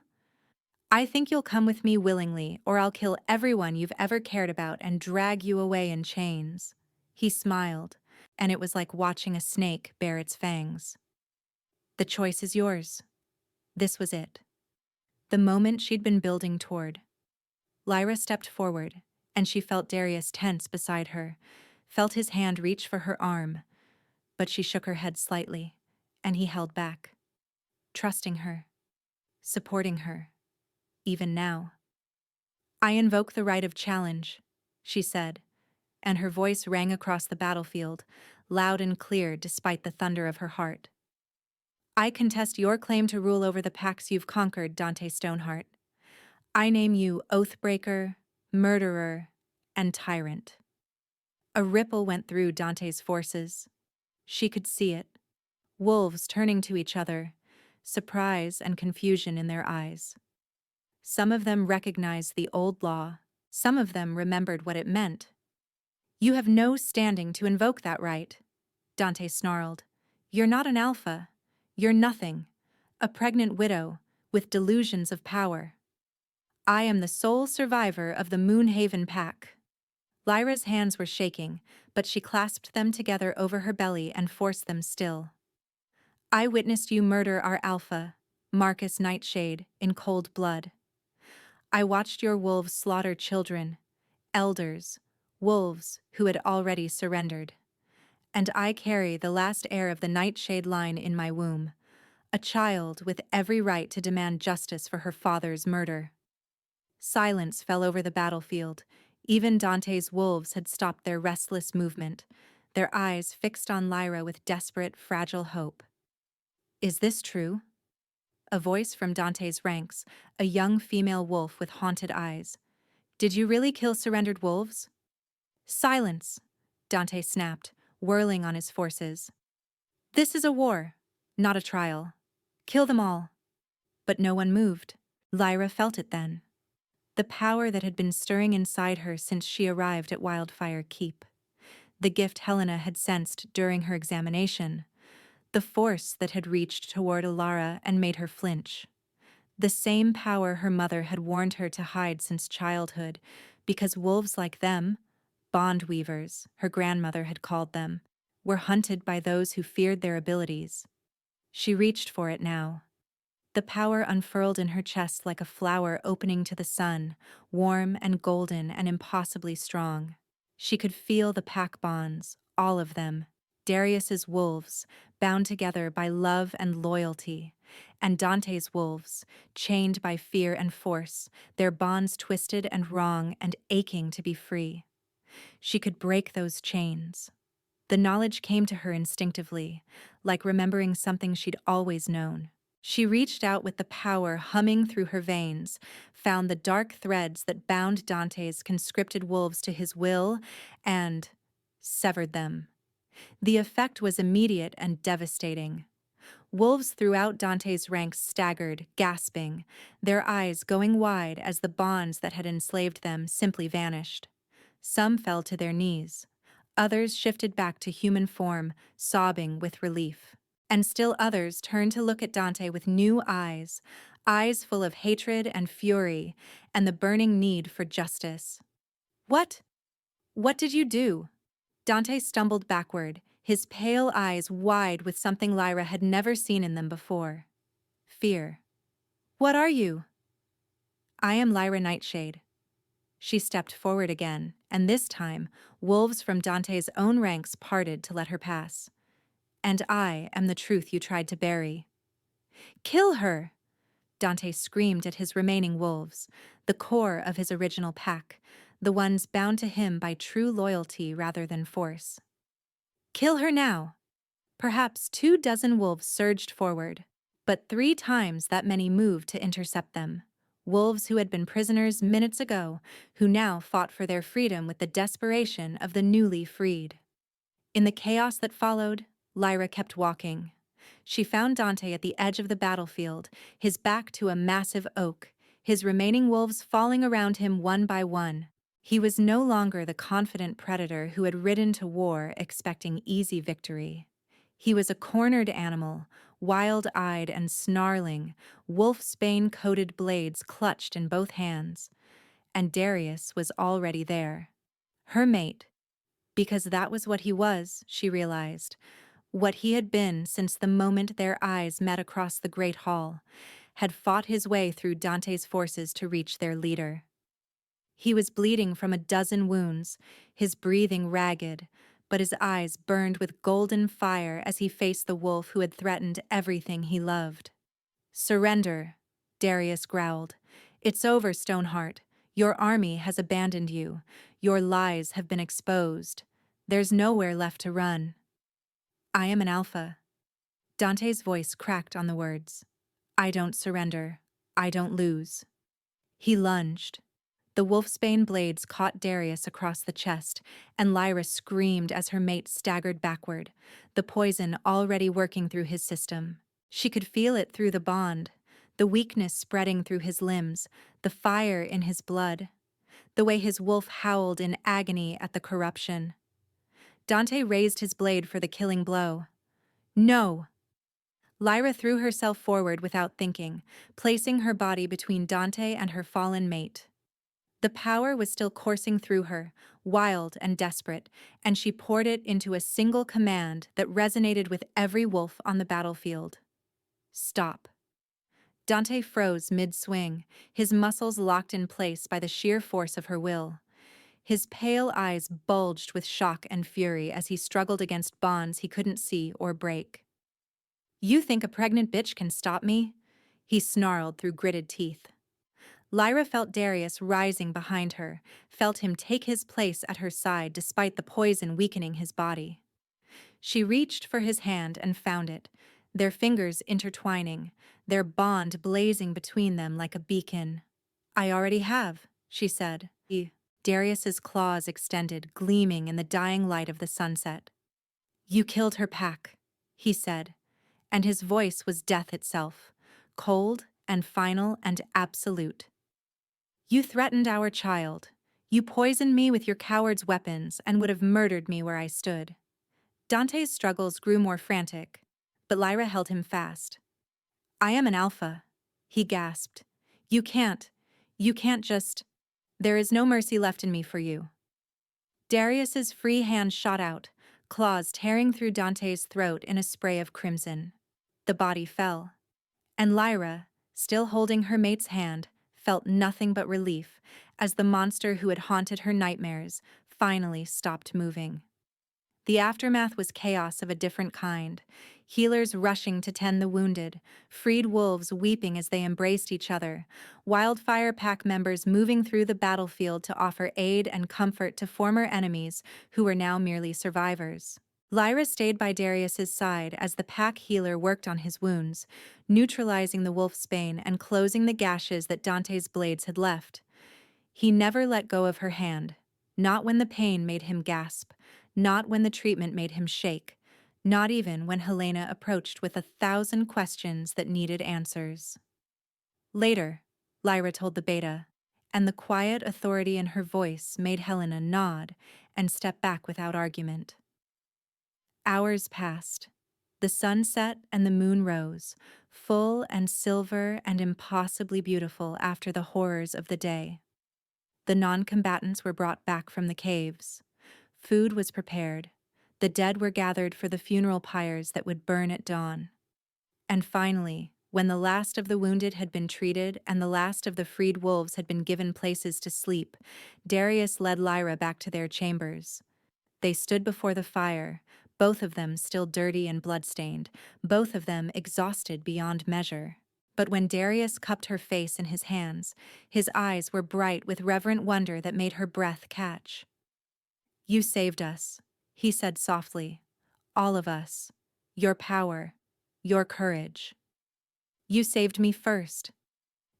I think you'll come with me willingly, or I'll kill everyone you've ever cared about and drag you away in chains." He smiled, and it was like watching a snake bare its fangs. "The choice is yours." This was it. The moment she'd been building toward. Lyra stepped forward, and she felt Darius tense beside her, felt his hand reach for her arm, but she shook her head slightly, and he held back, trusting her, supporting her, even now. "I invoke the right of challenge," she said, and her voice rang across the battlefield, loud and clear despite the thunder of her heart. "I contest your claim to rule over the packs you've conquered, Dante Stoneheart. I name you Oathbreaker, Murderer, and Tyrant." A ripple went through Dante's forces. She could see it. Wolves turning to each other, surprise and confusion in their eyes. Some of them recognized the old law. Some of them remembered what it meant. "You have no standing to invoke that right," Dante snarled. "You're not an alpha. You're nothing. A pregnant widow, with delusions of power. I am the sole survivor of the Moonhaven pack." Lyra's hands were shaking, but she clasped them together over her belly and forced them still. "I witnessed you murder our alpha, Marcus Nightshade, in cold blood. I watched your wolves slaughter children, elders, wolves who had already surrendered. And I carry the last heir of the Nightshade line in my womb, a child with every right to demand justice for her father's murder." Silence fell over the battlefield. Even Dante's wolves had stopped their restless movement, their eyes fixed on Lyra with desperate, fragile hope. "Is this true?" A voice from Dante's ranks, a young female wolf with haunted eyes. "Did you really kill surrendered wolves?" "Silence!" Dante snapped, whirling on his forces. "This is a war, not a trial. Kill them all." But no one moved. Lyra felt it then. The power that had been stirring inside her since she arrived at Wildfire Keep. The gift Helena had sensed during her examination. The force that had reached toward Alara and made her flinch. The same power her mother had warned her to hide since childhood, because wolves like them, bond weavers, her grandmother had called them, were hunted by those who feared their abilities. She reached for it now. The power unfurled in her chest like a flower opening to the sun, warm and golden and impossibly strong. She could feel the pack bonds, all of them, Darius's wolves, bound together by love and loyalty, and Dante's wolves, chained by fear and force, their bonds twisted and wrong and aching to be free. She could break those chains. The knowledge came to her instinctively, like remembering something she'd always known. She reached out with the power humming through her veins, found the dark threads that bound Dante's conscripted wolves to his will, and severed them. The effect was immediate and devastating. Wolves throughout Dante's ranks staggered, gasping, their eyes going wide as the bonds that had enslaved them simply vanished. Some fell to their knees. Others shifted back to human form, sobbing with relief. And still others turned to look at Dante with new eyes, eyes full of hatred and fury, and the burning need for justice. What? What did you do? Dante stumbled backward, his pale eyes wide with something Lyra had never seen in them before. Fear. What are you? I am Lyra Nightshade. She stepped forward again, and this time, wolves from Dante's own ranks parted to let her pass. And I am the truth you tried to bury. Kill her! Dante screamed at his remaining wolves, the core of his original pack, the ones bound to him by true loyalty rather than force. Kill her now! Perhaps 24 wolves surged forward, but 3 times that many moved to intercept them. Wolves who had been prisoners minutes ago, who now fought for their freedom with the desperation of the newly freed. In the chaos that followed, Lyra kept walking. She found Dante at the edge of the battlefield, his back to a massive oak, his remaining wolves falling around him one by one. He was no longer the confident predator who had ridden to war expecting easy victory. He was a cornered animal, wild-eyed and snarling, wolfsbane-coated blades clutched in both hands. And Darius was already there. Her mate. Because that was what he was, she realized. What he had been since the moment their eyes met across the great hall, had fought his way through Dante's forces to reach their leader. He was bleeding from a dozen wounds, his breathing ragged, but his eyes burned with golden fire as he faced the wolf who had threatened everything he loved. Surrender, Darius growled. It's over, Stoneheart. Your army has abandoned you. Your lies have been exposed. There's nowhere left to run. I am an alpha. Dante's voice cracked on the words. I don't surrender. I don't lose. He lunged. The wolfsbane blades caught Darius across the chest, and Lyra screamed as her mate staggered backward, the poison already working through his system. She could feel it through the bond, the weakness spreading through his limbs, the fire in his blood, the way his wolf howled in agony at the corruption. Dante raised his blade for the killing blow. No! Lyra threw herself forward without thinking, placing her body between Dante and her fallen mate. The power was still coursing through her, wild and desperate, and she poured it into a single command that resonated with every wolf on the battlefield. Stop. Dante froze mid-swing, his muscles locked in place by the sheer force of her will. His pale eyes bulged with shock and fury as he struggled against bonds he couldn't see or break. You think a pregnant bitch can stop me? He snarled through gritted teeth. Lyra felt Darius rising behind her, felt him take his place at her side despite the poison weakening his body. She reached for his hand and found it, their fingers intertwining, their bond blazing between them like a beacon. I already have, she said. Darius's claws extended, gleaming in the dying light of the sunset. You killed her pack, he said, and his voice was death itself, cold and final and absolute. You threatened our child. You poisoned me with your coward's weapons and would have murdered me where I stood. Dante's struggles grew more frantic, but Lyra held him fast. I am an alpha, he gasped. You can't just... There is no mercy left in me for you. Darius's free hand shot out, claws tearing through Dante's throat in a spray of crimson. The body fell, and Lyra, still holding her mate's hand, felt nothing but relief as the monster who had haunted her nightmares finally stopped moving. The aftermath was chaos of a different kind. Healers rushing to tend the wounded, freed wolves weeping as they embraced each other, Wildfire Pack members moving through the battlefield to offer aid and comfort to former enemies who were now merely survivors. Lyra stayed by Darius's side as the pack healer worked on his wounds, neutralizing the wolf's bane and closing the gashes that Dante's blades had left. He never let go of her hand, not when the pain made him gasp, not when the treatment made him shake, not even when Helena approached with 1,000 questions that needed answers. Later, Lyra told the beta, and the quiet authority in her voice made Helena nod and step back without argument. Hours passed. The sun set and the moon rose, full and silver and impossibly beautiful after the horrors of the day. The non-combatants were brought back from the caves. Food was prepared. The dead were gathered for the funeral pyres that would burn at dawn. And finally, when the last of the wounded had been treated and the last of the freed wolves had been given places to sleep, Darius led Lyra back to their chambers. They stood before the fire, both of them still dirty and bloodstained, both of them exhausted beyond measure. But when Darius cupped her face in his hands, his eyes were bright with reverent wonder that made her breath catch. "You saved us," he said softly. "All of us. Your power. Your courage. You saved me first."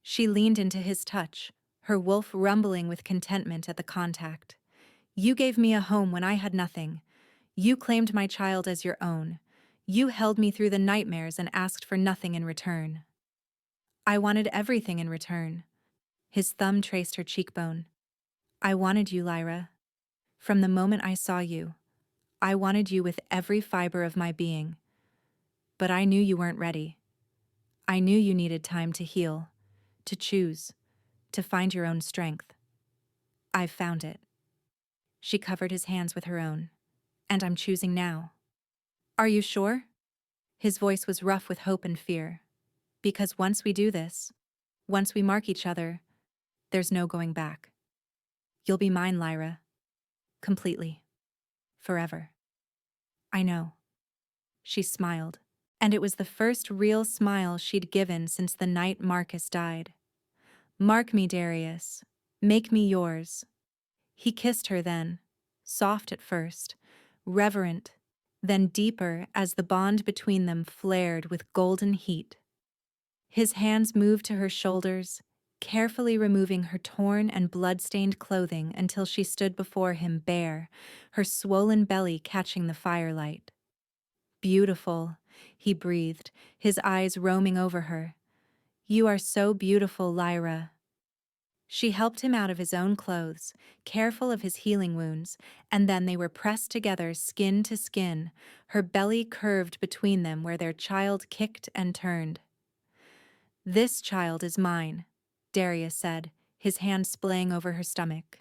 She leaned into his touch, her wolf rumbling with contentment at the contact. "You gave me a home when I had nothing. You claimed my child as your own. You held me through the nightmares and asked for nothing in return." "I wanted everything in return." His thumb traced her cheekbone. "I wanted you, Lyra. From the moment I saw you, I wanted you with every fiber of my being. But I knew you weren't ready. I knew you needed time to heal, to choose, to find your own strength. I've found it." She covered his hands with her own. "And I'm choosing now." "Are you sure?" His voice was rough with hope and fear. "Because once we do this, once we mark each other, there's no going back. You'll be mine, Lyra. Completely. Forever." "I know." She smiled, and it was the first real smile she'd given since the night Marcus died. "Mark me, Darius. Make me yours." He kissed her then, soft at first, reverent, then deeper as the bond between them flared with golden heat. His hands moved to her shoulders, carefully removing her torn and blood-stained clothing until she stood before him bare, her swollen belly catching the firelight. "Beautiful," he breathed, his eyes roaming over her. "You are so beautiful, Lyra." She helped him out of his own clothes, careful of his healing wounds, and then they were pressed together skin to skin, her belly curved between them where their child kicked and turned. "This child is mine," Darius said, his hand splaying over her stomach.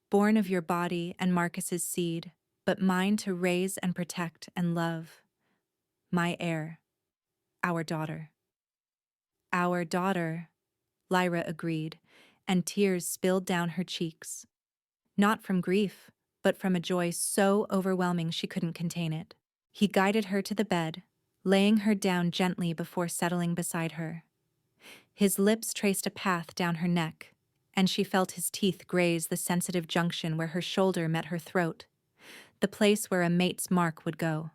"Born of your body and Marcus's seed, but mine to raise and protect and love. My heir. Our daughter." "Our daughter," Lyra agreed, and tears spilled down her cheeks. Not from grief, but from a joy so overwhelming she couldn't contain it. He guided her to the bed, laying her down gently before settling beside her. His lips traced a path down her neck, and she felt his teeth graze the sensitive junction where her shoulder met her throat, the place where a mate's mark would go.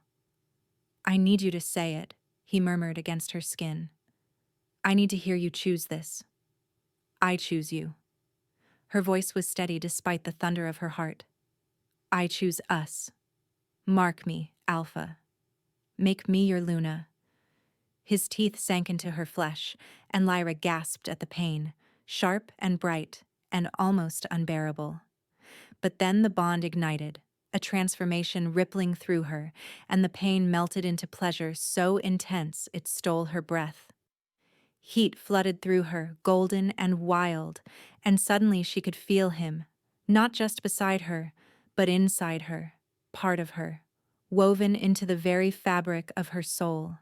"I need you to say it," he murmured against her skin. "I need to hear you choose this. I choose you." Her voice was steady despite the thunder of her heart. "I choose us. Mark me, Alpha. Make me your Luna." His teeth sank into her flesh, and Lyra gasped at the pain, sharp and bright and almost unbearable. But then the bond ignited, a transformation rippling through her, and the pain melted into pleasure so intense it stole her breath. Heat flooded through her, golden and wild, and suddenly she could feel him, not just beside her, but inside her, part of her, woven into the very fabric of her soul.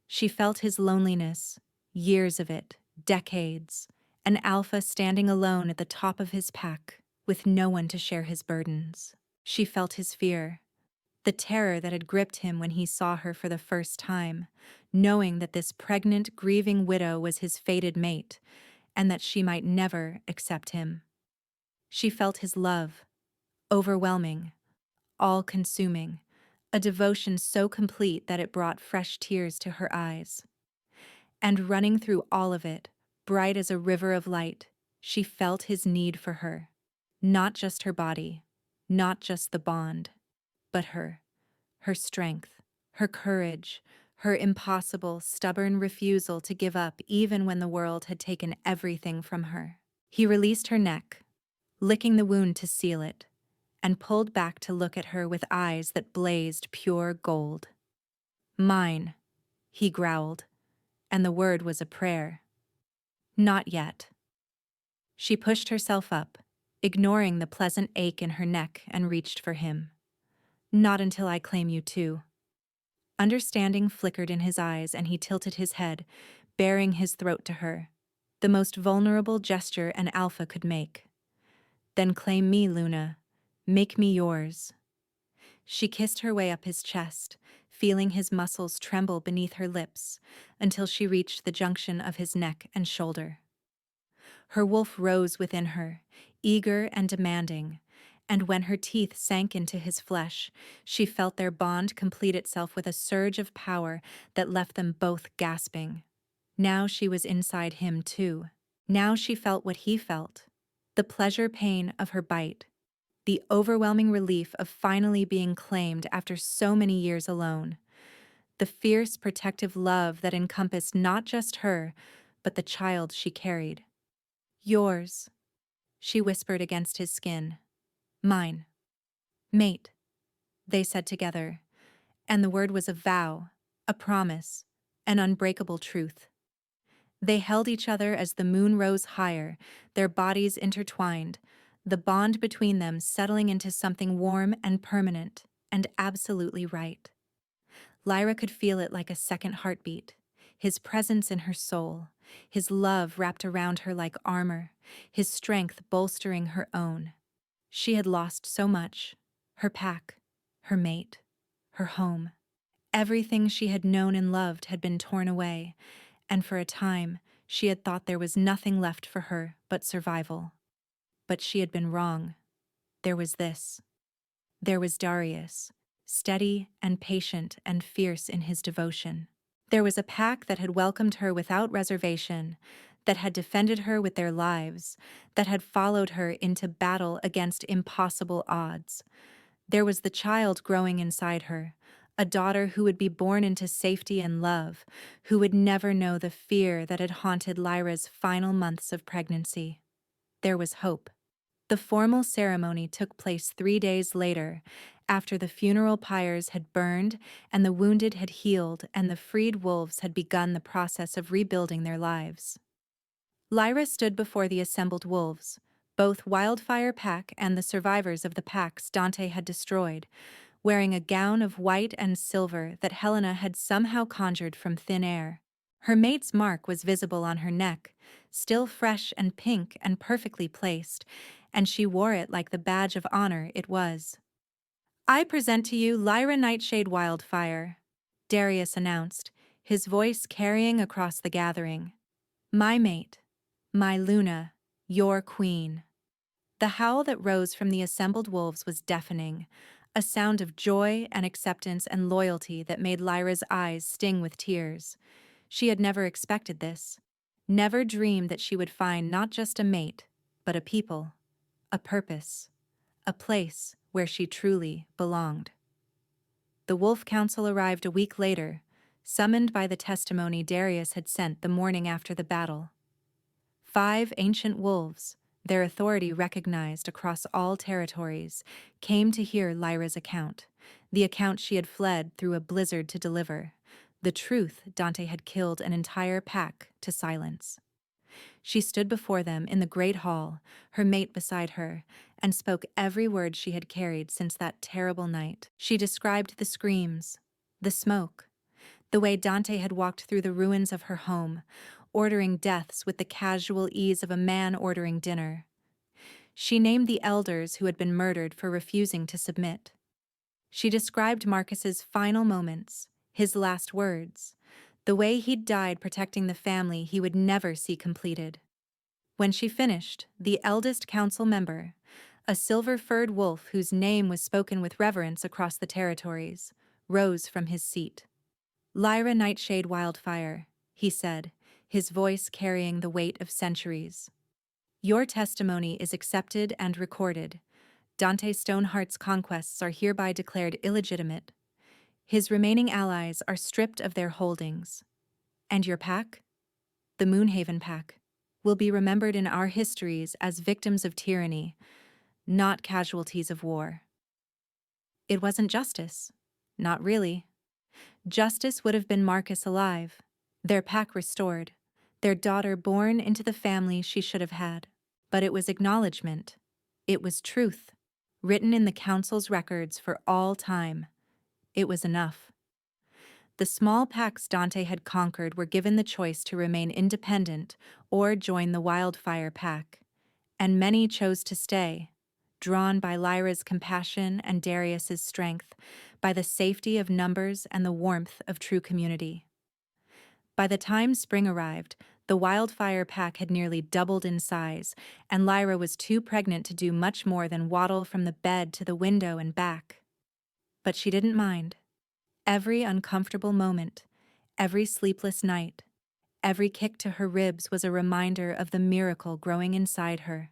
She felt his loneliness, years of it, decades, an alpha standing alone at the top of his pack, with no one to share his burdens. She felt his fear, the terror that had gripped him when he saw her for the first time, knowing that this pregnant, grieving widow was his fated mate, and that she might never accept him. She felt his love, overwhelming, all-consuming, a devotion so complete that it brought fresh tears to her eyes. And running through all of it, bright as a river of light, she felt his need for her. Not just her body, not just the bond, but her strength, her courage, her impossible, stubborn refusal to give up even when the world had taken everything from her. He released her neck, licking the wound to seal it, and pulled back to look at her with eyes that blazed pure gold. "Mine," he growled, and the word was a prayer. "Not yet." She pushed herself up, ignoring the pleasant ache in her neck, and reached for him. "Not until I claim you too." Understanding flickered in his eyes, and he tilted his head, baring his throat to her, the most vulnerable gesture an alpha could make. "Then claim me, Luna. Make me yours." She kissed her way up his chest, feeling his muscles tremble beneath her lips, until she reached the junction of his neck and shoulder. Her wolf rose within her, eager and demanding, and when her teeth sank into his flesh, she felt their bond complete itself with a surge of power that left them both gasping. Now she was inside him too. Now she felt what he felt, the pleasure-pain of her bite, the overwhelming relief of finally being claimed after so many years alone, the fierce protective love that encompassed not just her, but the child she carried. "Yours," she whispered against his skin. "Mine. Mate," they said together, and the word was a vow, a promise, an unbreakable truth. They held each other as the moon rose higher, their bodies intertwined, the bond between them settling into something warm and permanent, and absolutely right. Lyra could feel it like a second heartbeat, his presence in her soul, his love wrapped around her like armor, his strength bolstering her own. She had lost so much, her pack, her mate, her home. Everything she had known and loved had been torn away, and for a time she had thought there was nothing left for her but survival. But she had been wrong. There was this. There was Darius, steady and patient and fierce in his devotion. There was a pack that had welcomed her without reservation, that had defended her with their lives, that had followed her into battle against impossible odds. There was the child growing inside her, a daughter who would be born into safety and love, who would never know the fear that had haunted Lyra's final months of pregnancy. There was hope. The formal ceremony took place 3 days later, after the funeral pyres had burned and the wounded had healed and the freed wolves had begun the process of rebuilding their lives. Lyra stood before the assembled wolves, both Wildfire Pack and the survivors of the packs Dante had destroyed, wearing a gown of white and silver that Helena had somehow conjured from thin air. Her mate's mark was visible on her neck, still fresh and pink and perfectly placed, and she wore it like the badge of honor it was. "I present to you Lyra Nightshade Wildfire," Darius announced, his voice carrying across the gathering. "My mate, my Luna, your queen." The howl that rose from the assembled wolves was deafening, a sound of joy and acceptance and loyalty that made Lyra's eyes sting with tears. She had never expected this, never dreamed that she would find not just a mate, but a people, a purpose, a place where she truly belonged. The Wolf Council arrived a week later, summoned by the testimony Darius had sent the morning after the battle. 5 ancient wolves, their authority recognized across all territories, came to hear Lyra's account, the account she had fled through a blizzard to deliver, the truth Dante had killed an entire pack to silence. She stood before them in the great hall, her mate beside her, and spoke every word she had carried since that terrible night. She described the screams, the smoke, the way Dante had walked through the ruins of her home, ordering deaths with the casual ease of a man ordering dinner. She named the elders who had been murdered for refusing to submit. She described Marcus's final moments, his last words, the way he'd died protecting the family he would never see completed. When she finished, the eldest council member, a silver-furred wolf whose name was spoken with reverence across the territories, rose from his seat. "Lyra Nightshade Wildfire," he said, his voice carrying the weight of centuries. "Your testimony is accepted and recorded. Dante Stoneheart's conquests are hereby declared illegitimate. His remaining allies are stripped of their holdings. And your pack, the Moonhaven Pack, will be remembered in our histories as victims of tyranny, not casualties of war." It wasn't justice. Not really. Justice would have been Marcus alive, their pack restored, their daughter born into the family she should have had. But it was acknowledgement. It was truth, written in the council's records for all time. It was enough. The small packs Dante had conquered were given the choice to remain independent or join the Wildfire Pack, and many chose to stay, drawn by Lyra's compassion and Darius's strength, by the safety of numbers and the warmth of true community. By the time spring arrived, the Wildfire Pack had nearly doubled in size, and Lyra was too pregnant to do much more than waddle from the bed to the window and back. But she didn't mind. Every uncomfortable moment, every sleepless night, every kick to her ribs was a reminder of the miracle growing inside her.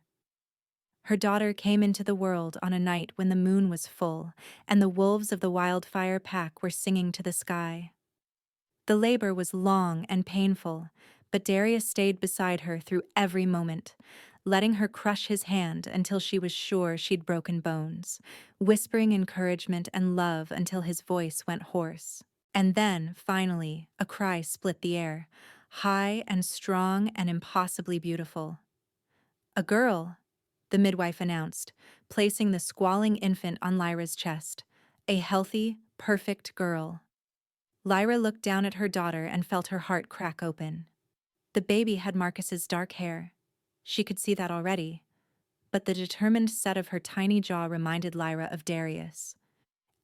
Her daughter came into the world on a night when the moon was full, and the wolves of the Wildfire Pack were singing to the sky. The labor was long and painful, but Darius stayed beside her through every moment, letting her crush his hand until she was sure she'd broken bones, whispering encouragement and love until his voice went hoarse. And then, finally, a cry split the air, high and strong and impossibly beautiful. "A girl," the midwife announced, placing the squalling infant on Lyra's chest. "A healthy, perfect girl." Lyra looked down at her daughter and felt her heart crack open. The baby had Marcus's dark hair. She could see that already, but the determined set of her tiny jaw reminded Lyra of Darius,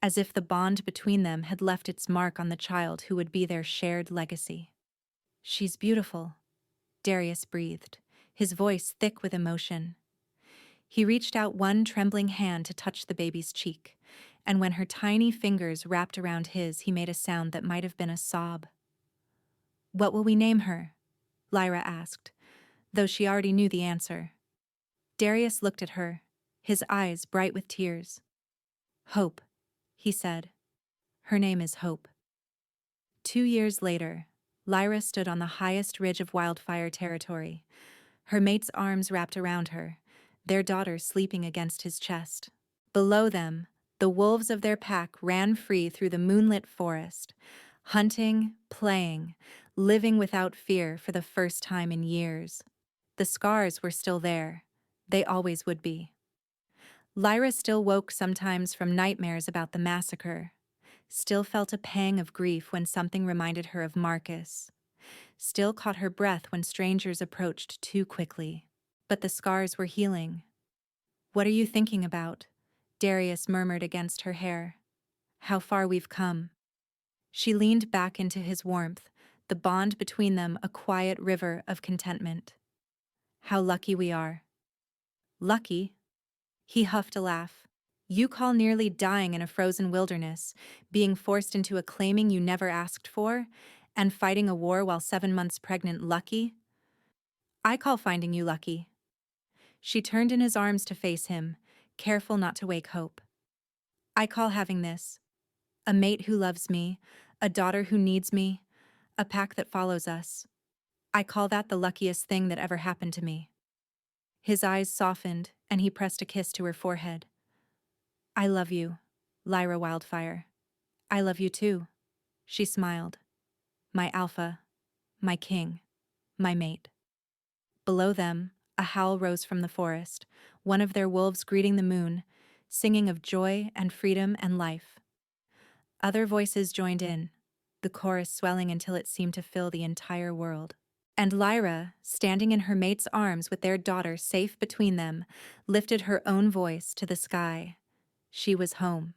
as if the bond between them had left its mark on the child who would be their shared legacy. "She's beautiful," Darius breathed, his voice thick with emotion. He reached out one trembling hand to touch the baby's cheek, and when her tiny fingers wrapped around his, he made a sound that might have been a sob. "What will we name her?" Lyra asked, though she already knew the answer. Darius looked at her, his eyes bright with tears. "Hope," he said. "Her name is Hope." 2 years later, Lyra stood on the highest ridge of Wildfire territory, her mate's arms wrapped around her, their daughter sleeping against his chest. Below them, the wolves of their pack ran free through the moonlit forest, hunting, playing, living without fear for the first time in years. The scars were still there. They always would be. Lyra still woke sometimes from nightmares about the massacre, still felt a pang of grief when something reminded her of Marcus, still caught her breath when strangers approached too quickly. But the scars were healing. "What are you thinking about?" Darius murmured against her hair. "How far we've come." She leaned back into his warmth, the bond between them a quiet river of contentment. "How lucky we are." "Lucky?" He huffed a laugh. "You call nearly dying in a frozen wilderness, being forced into a claiming you never asked for, and fighting a war while 7 months pregnant lucky? I call finding you lucky." She turned in his arms to face him, careful not to wake hope. "I call having this. A mate who loves me, a daughter who needs me, a pack that follows us. I call that the luckiest thing that ever happened to me." His eyes softened, and he pressed a kiss to her forehead. "I love you, Lyra Wildfire." "I love you too," she smiled. "My alpha, my king, my mate." Below them, a howl rose from the forest, one of their wolves greeting the moon, singing of joy and freedom and life. Other voices joined in, the chorus swelling until it seemed to fill the entire world. And Lyra, standing in her mate's arms with their daughter safe between them, lifted her own voice to the sky. She was home.